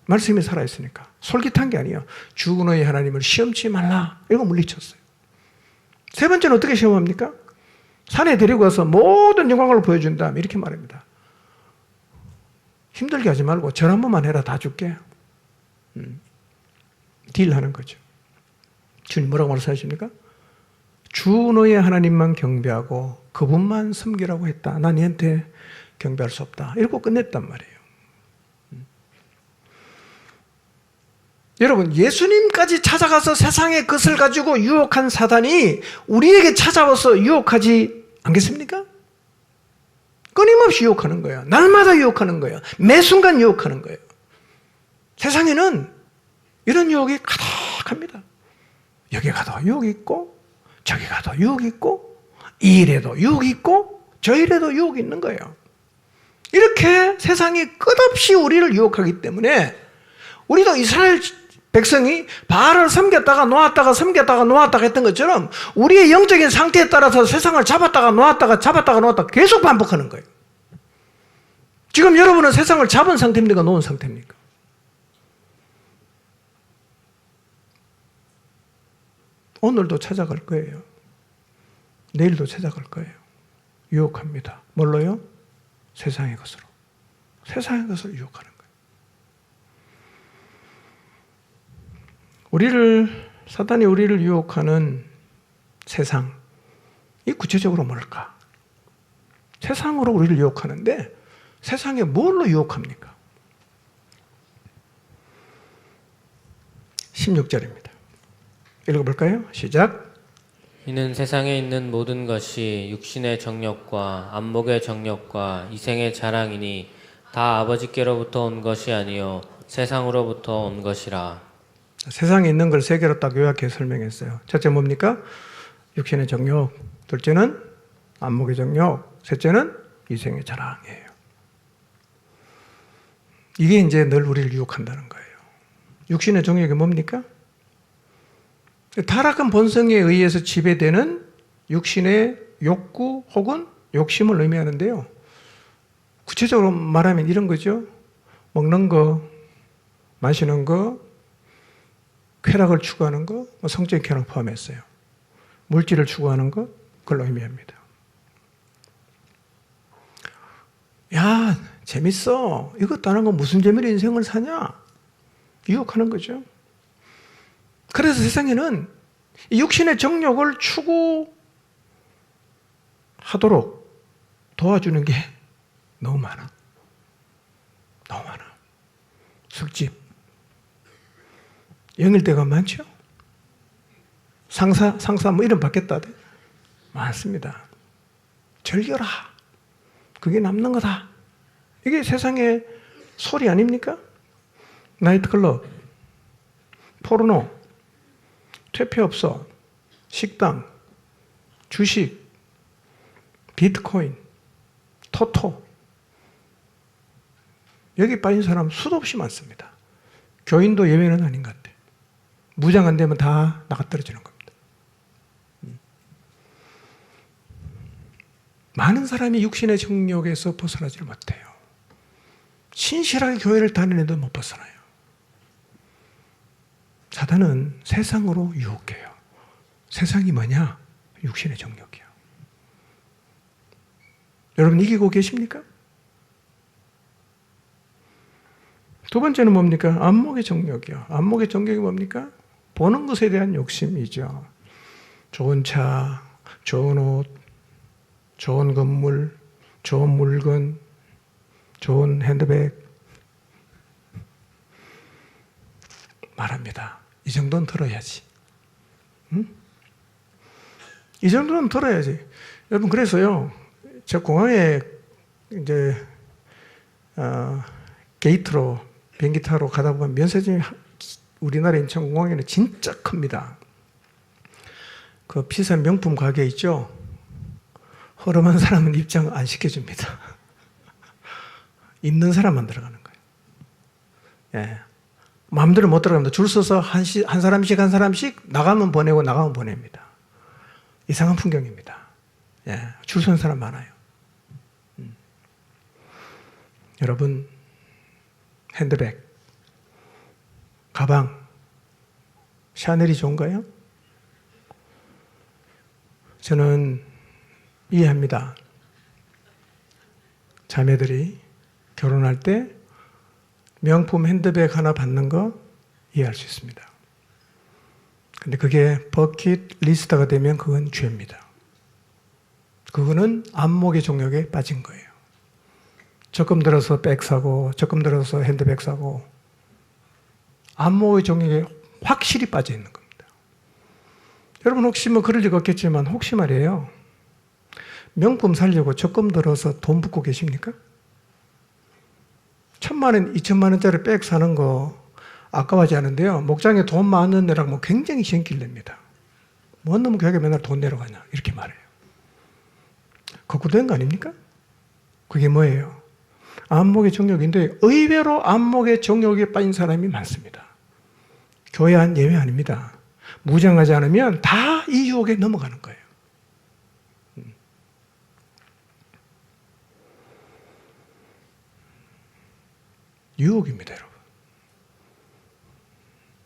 말씀이 살아있으니까. 솔깃한 게 아니에요. 죽은 너의 하나님을 시험치 말라. 이거 물리쳤어요. 세 번째는 어떻게 시험합니까? 산에 데리고 가서 모든 영광을 보여준다. 이렇게 말합니다. 힘들게 하지 말고 절 한 번만 해라. 다 줄게. 딜하는 거죠. 주님 뭐라고 말씀하십니까? 주 너의 하나님만 경배하고 그분만 섬기라고 했다. 난 얘한테 경배할 수 없다. 이러고 끝냈단 말이에요. 여러분, 예수님까지 찾아가서 세상의 것을 가지고 유혹한 사단이 우리에게 찾아와서 유혹하지 않겠습니까? 끊임없이 유혹하는 거예요. 날마다 유혹하는 거예요. 매 순간 유혹하는 거예요. 세상에는 이런 유혹이 가득합니다. 여기 가도 유혹이 있고 저기 가도 유혹이 있고 이 일에도 유혹이 있고 저 일에도 유혹이 있는 거예요. 이렇게 세상이 끝없이 우리를 유혹하기 때문에 우리도 이스라엘 백성이 바알을 섬겼다가 놓았다가 섬겼다가 놓았다가 했던 것처럼 우리의 영적인 상태에 따라서 세상을 잡았다가 놓았다가 계속 반복하는 거예요. 지금 여러분은 세상을 잡은 상태입니까? 놓은 상태입니까? 오늘도 찾아갈 거예요. 내일도 찾아갈 거예요. 유혹합니다. 뭘로요? 세상의 것으로. 세상의 것을 유혹하는 거예요. 사단이 우리를 유혹하는 세상, 이 구체적으로 뭘까? 세상으로 우리를 유혹하는데 세상에 뭘로 유혹합니까? 16절입니다. 읽어볼까요? 시작. 이는 세상에 있는 모든 것이 육신의 정욕과 안목의 정욕과 이생의 자랑이니 다 아버지께로부터 온 것이 아니요 세상으로부터 온 것이라. 세상에 있는 걸 세 개로 딱 요약해 설명했어요. 첫째 뭡니까? 육신의 정욕. 둘째는 안목의 정욕. 셋째는 이생의 자랑이에요. 이게 이제 늘 우리를 유혹한다는 거예요. 육신의 정욕이 뭡니까? 타락한 본성에 의해서 지배되는 육신의 욕구 혹은 욕심을 의미하는데요. 구체적으로 말하면 이런 거죠. 먹는 거, 마시는 거, 쾌락을 추구하는 거, 성적인 쾌락 포함했어요. 물질을 추구하는 것, 그걸 의미합니다. 야, 재밌어. 이것도 안 하고 무슨 재미로 인생을 사냐? 유혹하는 거죠. 그래서 세상에는 육신의 정욕을 추구하도록 도와주는 게 너무 많아. 너무 많아. 숙집. 영일대가 많죠? 상사 뭐 이름 바뀌었다대? 많습니다. 즐겨라. 그게 남는 거다. 이게 세상의 소리 아닙니까? 나이트클럽, 포르노, 퇴폐업소, 식당, 주식, 비트코인, 토토. 여기 빠진 사람 수도 없이 많습니다. 교인도 예외는 아닌 것 같아요. 무장 안 되면 다 나가떨어지는 겁니다. 많은 사람이 육신의 정욕에서 벗어나지를 못해요. 신실하게 교회를 다니는데도 못 벗어나요. 사단은 세상으로 유혹해요. 세상이 뭐냐? 육신의 정욕이요. 여러분 이기고 계십니까? 두 번째는 뭡니까? 안목의 정욕이요. 안목의 정욕이 뭡니까? 보는 것에 대한 욕심이죠. 좋은 차, 좋은 옷, 좋은 건물, 좋은 물건, 좋은 핸드백. 말합니다. 이 정도는 들어야지. 응? 이 정도는 들어야지. 여러분, 그래서요, 저 공항에 이제, 게이트로 비행기 타러 가다 보면 면세점이 우리나라 인천공항에는 진짜 큽니다. 그 비싼 명품 가게 있죠? 허름한 사람은 입장 안 시켜줍니다. 있는 사람만 들어가는 거예요. 예. 마음대로 못 들어갑니다. 줄 서서 한 사람씩 나가면 보내고 나가면 보냅니다. 이상한 풍경입니다. 예. 줄 서는 사람 많아요. 여러분, 핸드백, 가방, 샤넬이 좋은가요? 저는 이해합니다. 자매들이 결혼할 때 명품 핸드백 하나 받는 거 이해할 수 있습니다. 근데 그게 버킷 리스트가 되면 그건 죄입니다. 그거는 안목의 종욕에 빠진 거예요. 적금 들어서 백 사고, 적금 들어서 핸드백 사고, 안목의 종욕에 확실히 빠져 있는 겁니다. 여러분 혹시 뭐 그럴 리가 없겠지만 혹시 말이에요. 명품 살려고 적금 들어서 돈 붓고 계십니까? 1,000만 원, 2,000만 원짜리 백 사는 거 아까워하지 않은데요. 목장에 돈 많은 데랑 뭐 굉장히 신기를 냅니다. 뭔 놈의 교회에 맨날 돈 내려가냐 이렇게 말해요. 거꾸로 된 거 아닙니까? 그게 뭐예요? 안목의 정욕인데 의외로 안목의 정욕에 빠진 사람이 많습니다. 교회 한 예외 아닙니다. 무장하지 않으면 다 이 유혹에 넘어가는 거예요. 유혹입니다, 여러분.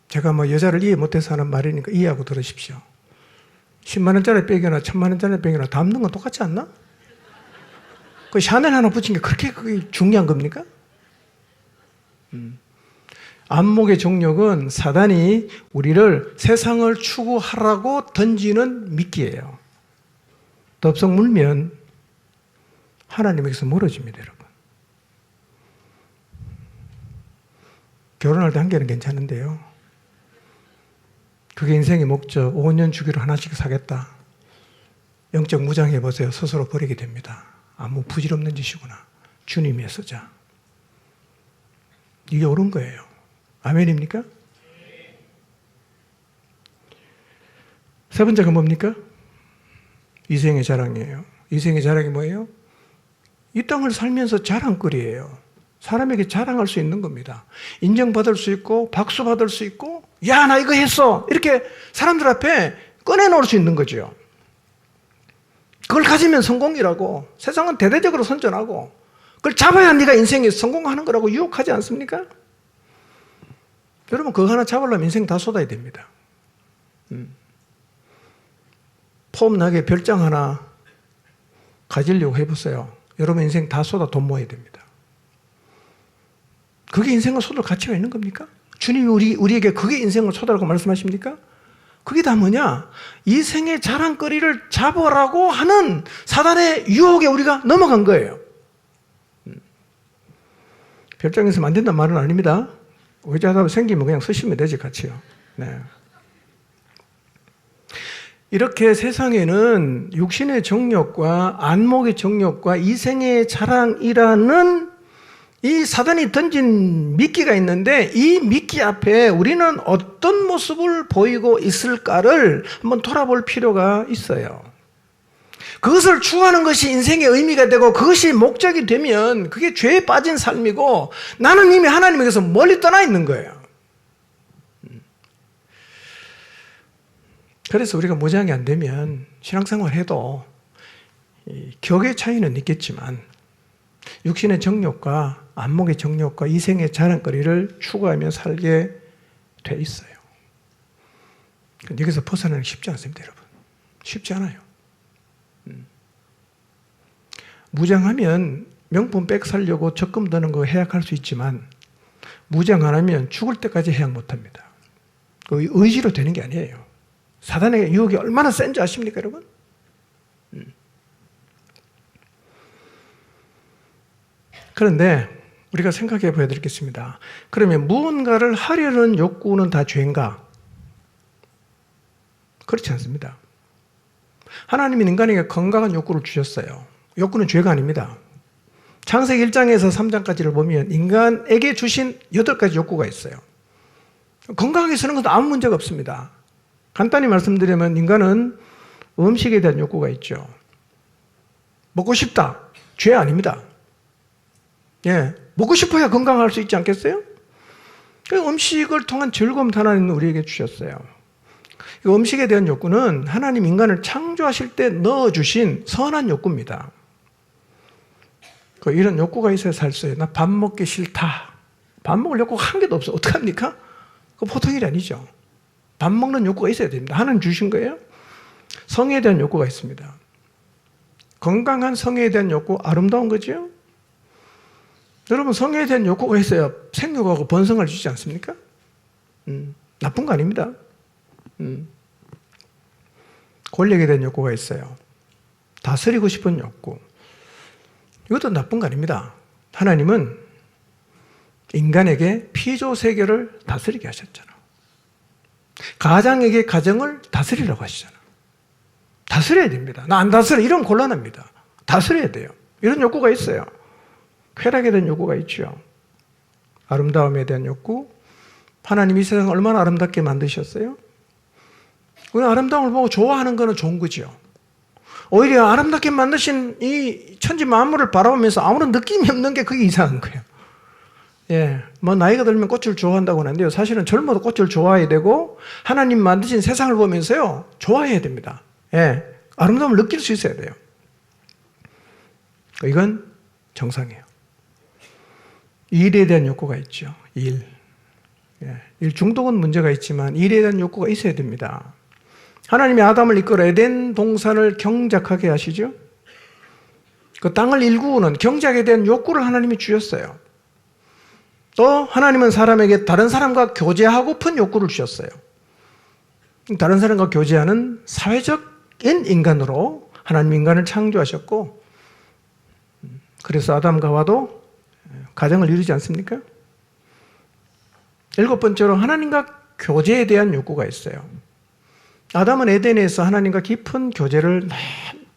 제가 뭐 여자를 이해 못해서 하는 말이니까 이해하고 들으십시오. 10만 원짜리 백이나 1000만 원짜리 백이나 담는 건 똑같지 않나? 그 샤넬 하나 붙인 게 그렇게 그게 중요한 겁니까? 안목의 정욕은 사단이 우리를 세상을 추구하라고 던지는 미끼예요. 덥석 물면 하나님에게서 멀어집니다, 여러분. 결혼할 때 한 개는 괜찮은데요. 그게 인생의 목적, 5년 주기로 하나씩 사겠다. 영적 무장해 보세요. 스스로 버리게 됩니다. 아무 부질없는 짓이구나. 주님이 애쓰자. 이게 옳은 거예요. 아멘입니까? 세 번째가 뭡니까? 이생의 자랑이에요. 이생의 자랑이 뭐예요? 이 땅을 살면서 자랑거리예요. 사람에게 자랑할 수 있는 겁니다. 인정받을 수 있고 박수 받을 수 있고 야, 나 이거 했어. 이렇게 사람들 앞에 꺼내놓을 수 있는 거죠. 그걸 가지면 성공이라고. 세상은 대대적으로 선전하고 그걸 잡아야 네가 인생에 성공하는 거라고 유혹하지 않습니까? 여러분 그거 하나 잡으려면 인생 다 쏟아야 됩니다. 폼나게 별장 하나 가지려고 해보세요. 여러분 인생 다 쏟아 돈 모아야 됩니다. 그게 인생을 쏟을 가치가 있는 겁니까? 주님이 우리에게 그게 인생을 쏟으라고 말씀하십니까? 그게 다 뭐냐? 이 생의 자랑거리를 잡으라고 하는 사단의 유혹에 우리가 넘어간 거예요. 별장에서 안 된다는 말은 아닙니다. 의자다 생기면 그냥 쓰시면 되지, 같이요. 네. 이렇게 세상에는 육신의 정욕과 안목의 정욕과 이생의 자랑이라는 이 사단이 던진 미끼가 있는데 이 미끼 앞에 우리는 어떤 모습을 보이고 있을까를 한번 돌아볼 필요가 있어요. 그것을 추구하는 것이 인생의 의미가 되고 그것이 목적이 되면 그게 죄에 빠진 삶이고 나는 이미 하나님에게서 멀리 떠나 있는 거예요. 그래서 우리가 무장이 안 되면 신앙생활 해도 격의 차이는 있겠지만 육신의 정욕과 안목의 정욕과 이생의 자랑거리를 추구하며 살게 돼 있어요. 여기서 벗어나는 게 쉽지 않습니다, 여러분. 쉽지 않아요. 무장하면 명품 백 사려고 적금 드는 거 해약할 수 있지만 무장 안 하면 죽을 때까지 해약 못 합니다. 의지로 되는 게 아니에요. 사단의 유혹이 얼마나 센지 아십니까, 여러분? 그런데 우리가 생각해 보여 드리겠습니다. 그러면 무언가를 하려는 욕구는 다 죄인가? 그렇지 않습니다. 하나님은 인간에게 건강한 욕구를 주셨어요. 욕구는 죄가 아닙니다. 창세기 1장에서 3장까지를 보면 인간에게 주신 8가지 욕구가 있어요. 건강하게 사는 것도 아무 문제가 없습니다. 간단히 말씀드리면 인간은 음식에 대한 욕구가 있죠. 먹고 싶다. 죄 아닙니다. 예, 먹고 싶어야 건강할 수 있지 않겠어요? 음식을 통한 즐거움 하나님은 우리에게 주셨어요. 이 음식에 대한 욕구는 하나님 인간을 창조하실 때 넣어주신 선한 욕구입니다. 이런 욕구가 있어야 살 수 있어요. 나 밥 먹기 싫다. 밥 먹을 욕구가 한 개도 없어. 어떡합니까? 그거 보통 일이 아니죠. 밥 먹는 욕구가 있어야 됩니다. 하나님 주신 거예요. 성에 대한 욕구가 있습니다. 건강한 성에 대한 욕구, 아름다운 거죠? 여러분, 성에 대한 욕구가 있어야 생육하고 번성을 주지 않습니까? 나쁜 거 아닙니다. 권력에 대한 욕구가 있어요. 다스리고 싶은 욕구. 이것도 나쁜 거 아닙니다. 하나님은 인간에게 피조 세계를 다스리게 하셨잖아. 가장에게 가정을 다스리라고 하시잖아. 다스려야 됩니다. 나 안 다스려. 이러면 곤란합니다. 다스려야 돼요. 이런 욕구가 있어요. 쾌락에 대한 욕구가 있죠. 아름다움에 대한 욕구. 하나님이 이 세상을 얼마나 아름답게 만드셨어요? 우리 아름다움을 보고 좋아하는 거는 좋은 거죠. 오히려 아름답게 만드신 이 천지 만물을 바라보면서 아무런 느낌이 없는 게 그게 이상한 거예요. 예, 뭐 나이가 들면 꽃을 좋아한다고 하는데요. 사실은 젊어도 꽃을 좋아해야 되고 하나님 만드신 세상을 보면서요 좋아해야 됩니다. 예, 아름다움을 느낄 수 있어야 돼요. 이건 정상이에요. 일에 대한 욕구가 있죠. 일 중독은 문제가 있지만 일에 대한 욕구가 있어야 됩니다. 하나님이 아담을 이끌어 에덴 동산을 경작하게 하시죠. 그 땅을 일구는 경작에 대한 욕구를 하나님이 주셨어요. 또 하나님은 사람에게 다른 사람과 교제하고픈 욕구를 주셨어요. 다른 사람과 교제하는 사회적인 인간으로 하나님 인간을 창조하셨고, 그래서 아담과 하와도 가정을 이루지 않습니까? 7번째로 하나님과 교제에 대한 욕구가 있어요. 아담은 에덴에서 하나님과 깊은 교제를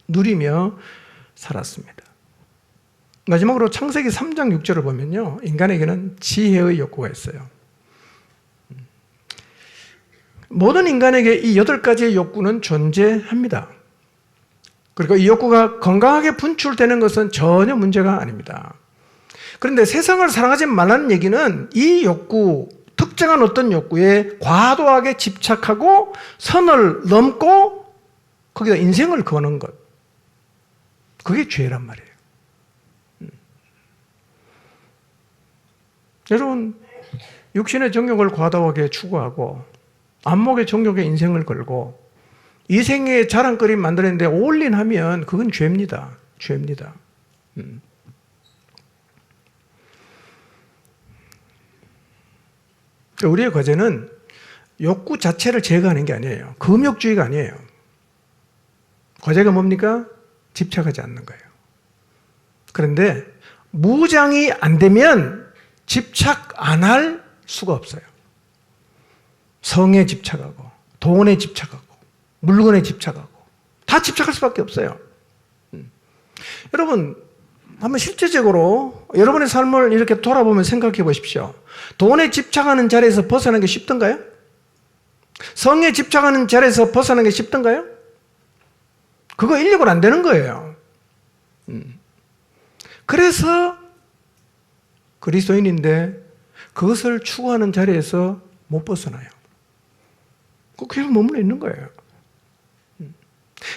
누리며 살았습니다. 마지막으로 창세기 3장 6절을 보면요, 인간에게는 지혜의 욕구가 있어요. 모든 인간에게 이 8가지의 욕구는 존재합니다. 그리고 이 욕구가 건강하게 분출되는 것은 전혀 문제가 아닙니다. 그런데 세상을 사랑하지 말라는 얘기는 이 욕구, 특정한 어떤 욕구에 과도하게 집착하고 선을 넘고 거기다 인생을 거는 것, 그게 죄란 말이에요. 여러분, 육신의 정욕을 과도하게 추구하고 안목의 정욕에 인생을 걸고 이생의 자랑거리 만들었는데 올인하면 그건 죄입니다. 죄입니다. 우리의 과제는 욕구 자체를 제거하는 게 아니에요. 금욕주의가 아니에요. 과제가 뭡니까? 집착하지 않는 거예요. 그런데 무장이 안 되면 집착 안 할 수가 없어요. 성에 집착하고 돈에 집착하고 물건에 집착하고 다 집착할 수밖에 없어요. 여러분, 한번 실제적으로 여러분의 삶을 이렇게 돌아보면 생각해 보십시오. 돈에 집착하는 자리에서 벗어나는 게 쉽던가요? 성에 집착하는 자리에서 벗어나는 게 쉽던가요? 그거 인력으로 안 되는 거예요. 그래서 그리스도인인데 그것을 추구하는 자리에서 못 벗어나요. 계속 머물러 있는 거예요.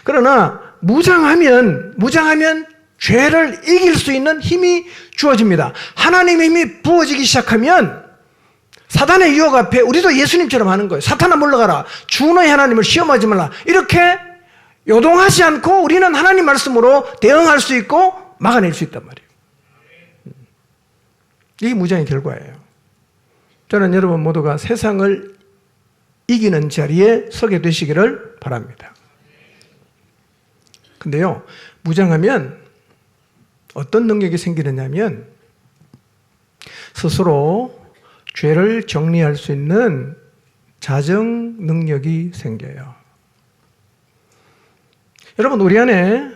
그러나 무장하면 죄를 이길 수 있는 힘이 주어집니다. 하나님의 힘이 부어지기 시작하면 사단의 유혹 앞에 우리도 예수님처럼 하는 거예요. 사탄아 물러가라. 주 너의 하나님을 시험하지 말라. 이렇게 요동하지 않고 우리는 하나님 말씀으로 대응할 수 있고 막아낼 수 있단 말이에요. 이게 무장의 결과예요. 저는 여러분 모두가 세상을 이기는 자리에 서게 되시기를 바랍니다. 근데요, 무장하면 어떤 능력이 생기느냐면 스스로 죄를 정리할 수 있는 자정 능력이 생겨요. 여러분, 우리 안에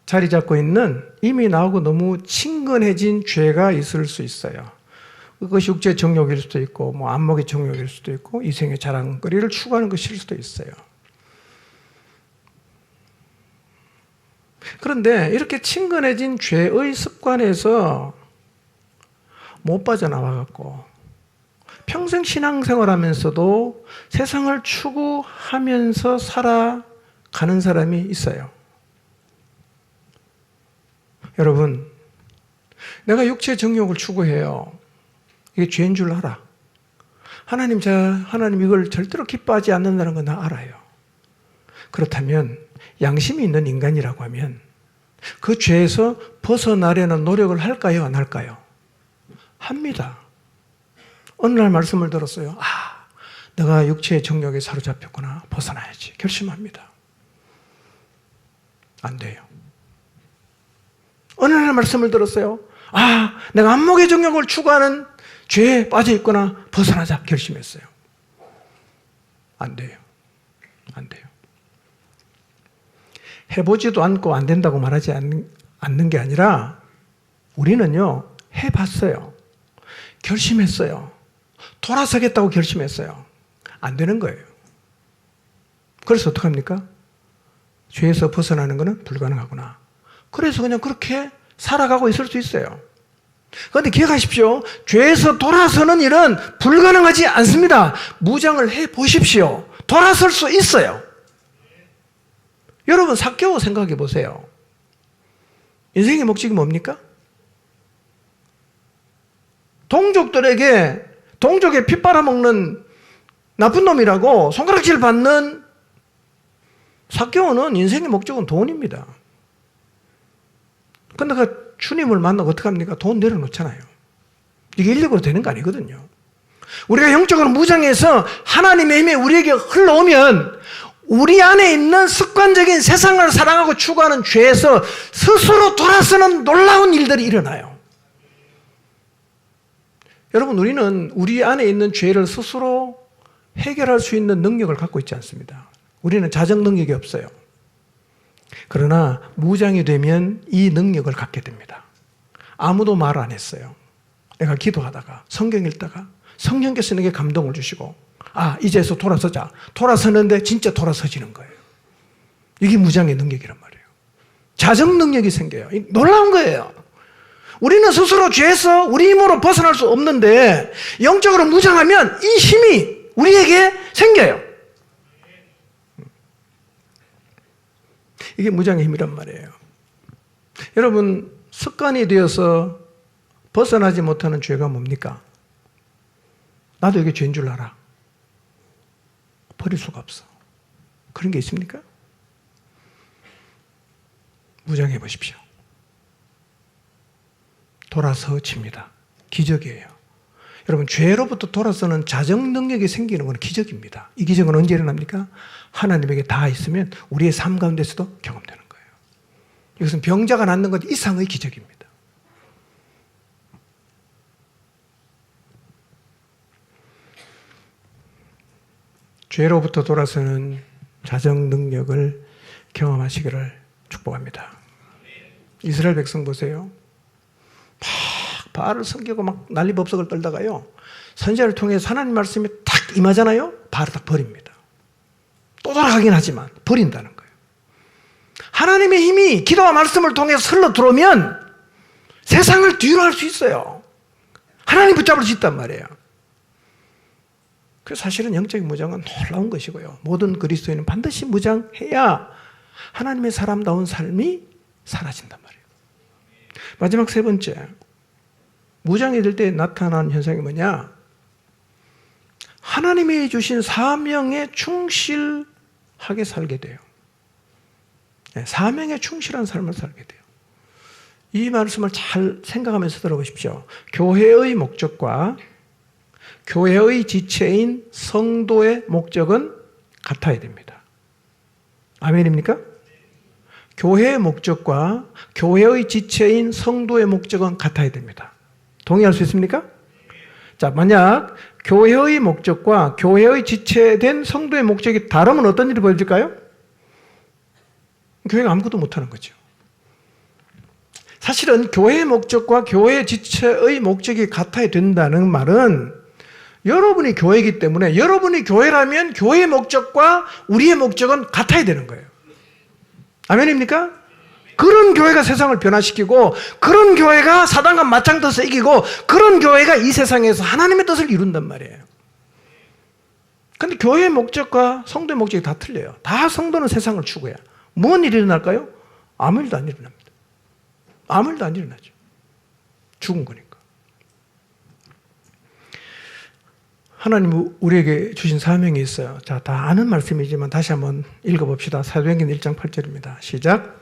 자리 잡고 있는 이미 나하고 너무 친근해진 죄가 있을 수 있어요. 그것이 육체 정욕일 수도 있고, 안목의 정욕일 수도 있고, 이생의 자랑거리를 추구하는 것일 수도 있어요. 그런데 이렇게 친근해진 죄의 습관에서 못 빠져나와갖고 평생 신앙생활하면서도 세상을 추구하면서 살아가는 사람이 있어요. 여러분, 내가 육체 정욕을 추구해요. 이게 죄인 줄 알아. 하나님 이걸 절대로 기뻐하지 않는다는 건 나 알아요. 그렇다면 양심이 있는 인간이라고 하면 그 죄에서 벗어나려는 노력을 할까요? 안 할까요? 합니다. 어느 날 말씀을 들었어요. 내가 육체의 정욕에 사로잡혔구나. 벗어나야지. 결심합니다. 안 돼요. 어느 날 말씀을 들었어요. 내가 안목의 정욕을 추구하는 죄에 빠져 있구나. 벗어나자. 결심했어요. 안 돼요. 안 돼요. 해보지도 않고 안 된다고 말하지 않는 게 아니라 우리는요, 해봤어요. 결심했어요. 돌아서겠다고 결심했어요. 안 되는 거예요. 그래서 어떡합니까? 죄에서 벗어나는 것은 불가능하구나. 그래서 그냥 그렇게 살아가고 있을 수 있어요. 그런데 기억하십시오. 죄에서 돌아서는 일은 불가능하지 않습니다. 무장을 해보십시오. 돌아설 수 있어요. 여러분, 삭개오 생각해 보세요. 인생의 목적이 뭡니까? 동족에 피 빨아먹는 나쁜 놈이라고 손가락질 받는 삭개오는 인생의 목적은 돈입니다. 근데 그 주님을 만나고 어떻게 합니까? 돈 내려놓잖아요. 이게 인력으로 되는 거 아니거든요. 우리가 영적으로 무장해서 하나님의 힘이 우리에게 흘러오면 우리 안에 있는 습관적인 세상을 사랑하고 추구하는 죄에서 스스로 돌아서는 놀라운 일들이 일어나요. 여러분, 우리는 우리 안에 있는 죄를 스스로 해결할 수 있는 능력을 갖고 있지 않습니다. 우리는 자정 능력이 없어요. 그러나 무장이 되면 이 능력을 갖게 됩니다. 아무도 말 안 했어요. 내가 기도하다가 성경 읽다가 성령께서 내게 감동을 주시고 이제서 돌아서자. 돌아서는데 진짜 돌아서지는 거예요. 이게 무장의 능력이란 말이에요. 자정 능력이 생겨요. 놀라운 거예요. 우리는 스스로 죄에서 우리 힘으로 벗어날 수 없는데 영적으로 무장하면 이 힘이 우리에게 생겨요. 이게 무장의 힘이란 말이에요. 여러분, 습관이 되어서 벗어나지 못하는 죄가 뭡니까? 나도 이게 죄인 줄 알아. 버릴 수가 없어. 그런 게 있습니까? 무장해 보십시오. 돌아서집니다. 기적이에요. 여러분, 죄로부터 돌아서는 자정 능력이 생기는 건 기적입니다. 이 기적은 언제 일어납니까? 하나님에게 다 있으면 우리의 삶 가운데서도 경험되는 거예요. 이것은 병자가 낫는 것 이상의 기적입니다. 죄로부터 돌아서는 자정 능력을 경험하시기를 축복합니다. 이스라엘 백성 보세요. 막 바알을 섬기고 막 난리법석을 떨다가요, 선지자를 통해서 하나님 말씀이 딱 임하잖아요. 바알을 딱 버립니다. 또 돌아가긴 하지만 버린다는 거예요. 하나님의 힘이 기도와 말씀을 통해서 흘러 들어오면 세상을 뒤로 할 수 있어요. 하나님 붙잡을 수 있단 말이에요. 그래서 사실은 영적인 무장은 놀라운 것이고요. 모든 그리스도인은 반드시 무장해야 하나님의 사람다운 삶이 사라진단 말이에요. 마지막 세 번째, 무장이 될 때 나타나는 현상이 뭐냐? 하나님이 주신 사명에 충실하게 살게 돼요. 사명에 충실한 삶을 살게 돼요. 이 말씀을 잘 생각하면서 들어보십시오. 교회의 목적과 교회의 지체인 성도의 목적은 같아야 됩니다. 아멘입니까? 교회의 목적과 교회의 지체인 성도의 목적은 같아야 됩니다. 동의할 수 있습니까? 자, 만약 교회의 목적과 교회의 지체된 성도의 목적이 다르면 어떤 일이 벌어질까요? 교회가 아무것도 못하는 거죠. 사실은 교회의 목적과 교회 지체의 목적이 같아야 된다는 말은 여러분이 교회이기 때문에 여러분이 교회라면 교회의 목적과 우리의 목적은 같아야 되는 거예요. 아멘입니까? 그런 교회가 세상을 변화시키고 그런 교회가 사단과 맞짱떠서 이기고 그런 교회가 이 세상에서 하나님의 뜻을 이룬단 말이에요. 그런데 교회의 목적과 성도의 목적이 다 틀려요. 다 성도는 세상을 추구해요. 뭔 일이 일어날까요? 아무 일도 안 일어납니다. 아무 일도 안 일어나죠. 죽은 거니까. 하나님 우리에게 주신 사명이 있어요. 자, 다 아는 말씀이지만 다시 한번 읽어봅시다. 사도행전 1장 8절입니다. 시작.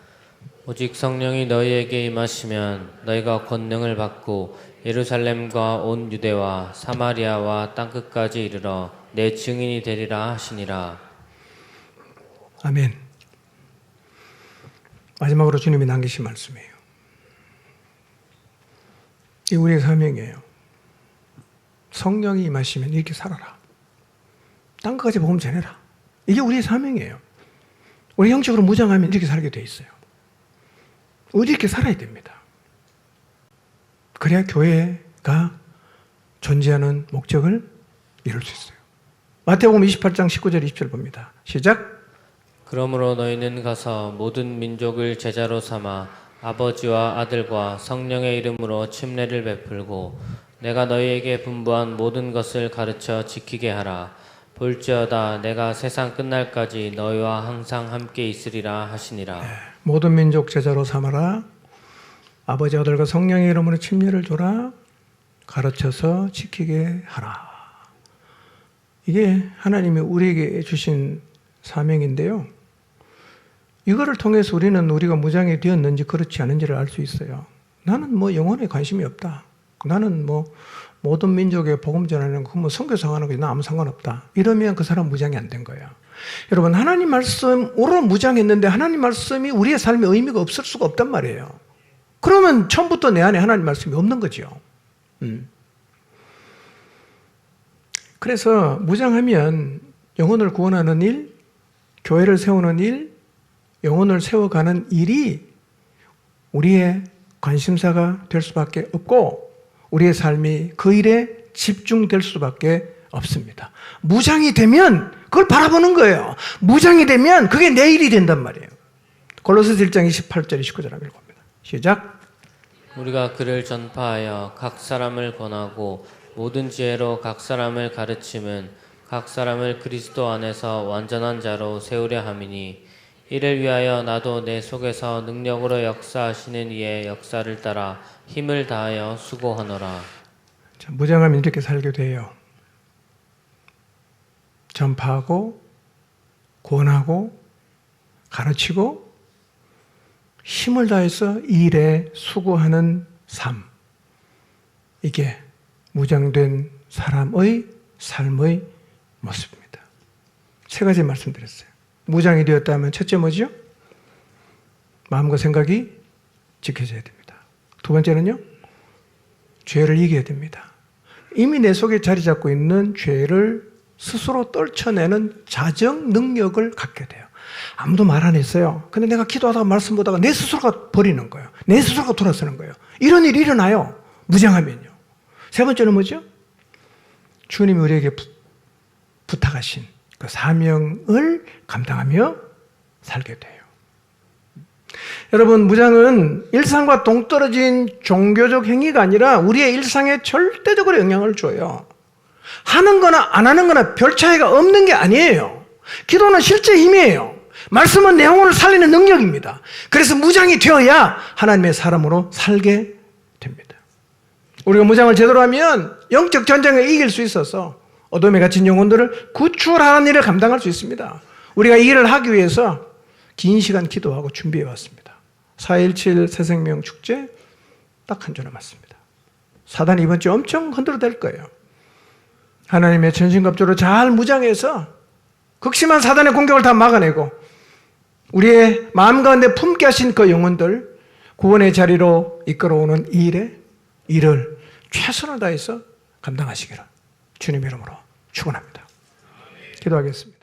오직 성령이 너희에게 임하시면 너희가 권능을 받고 예루살렘과 온 유대와 사마리아와 땅끝까지 이르러 내 증인이 되리라 하시니라. 아멘. 마지막으로 주님이 남기신 말씀이에요. 이 우리의 사명이에요. 성령이 임하시면 이렇게 살아라. 땅끝까지 복음 전해라. 이게 우리의 사명이에요. 우리 영적으로 무장하면 이렇게 살게 돼 있어요. 우리 이렇게 살아야 됩니다. 그래야 교회가 존재하는 목적을 이룰 수 있어요. 마태복음 28장 19절 20절 봅니다. 시작. 그러므로 너희는 가서 모든 민족을 제자로 삼아 아버지와 아들과 성령의 이름으로 침례를 베풀고 내가 너희에게 분부한 모든 것을 가르쳐 지키게 하라. 볼지어다 내가 세상 끝날까지 너희와 항상 함께 있으리라 하시니라. 모든 민족 제자로 삼아라. 아버지 아들과 성령의 이름으로 침례를 줘라. 가르쳐서 지키게 하라. 이게 하나님이 우리에게 주신 사명인데요. 이거를 통해서 우리가 무장이 되었는지 그렇지 않은지를 알 수 있어요. 나는 뭐 영혼에 관심이 없다. 나는 뭐 모든 민족에 복음 전하는 거, 뭐 선교사 하는 거, 나 아무 상관없다. 이러면 그 사람 무장이 안 된 거야. 여러분, 하나님 말씀으로 무장했는데 하나님 말씀이 우리의 삶에 의미가 없을 수가 없단 말이에요. 그러면 처음부터 내 안에 하나님 말씀이 없는 거죠. 그래서 무장하면 영혼을 구원하는 일, 교회를 세우는 일, 영혼을 세워가는 일이 우리의 관심사가 될 수밖에 없고 우리의 삶이 그 일에 집중될 수밖에 없습니다. 무장이 되면 그걸 바라보는 거예요. 무장이 되면 그게 내 일이 된단 말이에요. 골로새서 1장 28절 29절 한번 읽어봅니다. 시작. 우리가 그를 전파하여 각 사람을 권하고 모든 지혜로 각 사람을 가르침은 각 사람을 그리스도 안에서 완전한 자로 세우려 함이니 이를 위하여 나도 내 속에서 능력으로 역사하시는 이의 역사를 따라 힘을 다하여 수고하노라. 자, 무장하면 이렇게 살게 돼요. 전파하고 권하고 가르치고 힘을 다해서 일에 수고하는 삶. 이게 무장된 사람의 삶의 모습입니다. 세 가지 말씀드렸어요. 무장이 되었다면 첫째 뭐죠? 마음과 생각이 지켜져야 됩니다. 두 번째는요? 죄를 이겨야 됩니다. 이미 내 속에 자리 잡고 있는 죄를 스스로 떨쳐내는 자정 능력을 갖게 돼요. 아무도 말 안 했어요. 근데 내가 기도하다가 말씀 보다가 내 스스로가 버리는 거예요. 내 스스로가 돌아서는 거예요. 이런 일이 일어나요. 무장하면요. 세 번째는 뭐죠? 주님이 우리에게 부탁하신 그 사명을 감당하며 살게 돼요. 여러분, 무장은 일상과 동떨어진 종교적 행위가 아니라 우리의 일상에 절대적으로 영향을 줘요. 하는 거나 안 하는 거나 별 차이가 없는 게 아니에요. 기도는 실제 힘이에요. 말씀은 내 영혼을 살리는 능력입니다. 그래서 무장이 되어야 하나님의 사람으로 살게 됩니다. 우리가 무장을 제대로 하면 영적 전쟁을 이길 수 있어서 어둠에 갇힌 영혼들을 구출하는 일을 감당할 수 있습니다. 우리가 이 일을 하기 위해서 긴 시간 기도하고 준비해 왔습니다. 4.17 새생명 축제 딱 한 주 남았습니다. 사단이 이번 주 엄청 흔들어댈 거예요. 하나님의 전신갑주로 잘 무장해서 극심한 사단의 공격을 다 막아내고 우리의 마음 가운데 품게 하신 그 영혼들 구원의 자리로 이끌어오는 이 일을 최선을 다해서 감당하시기를 주님 이름으로 축원합니다. 기도하겠습니다.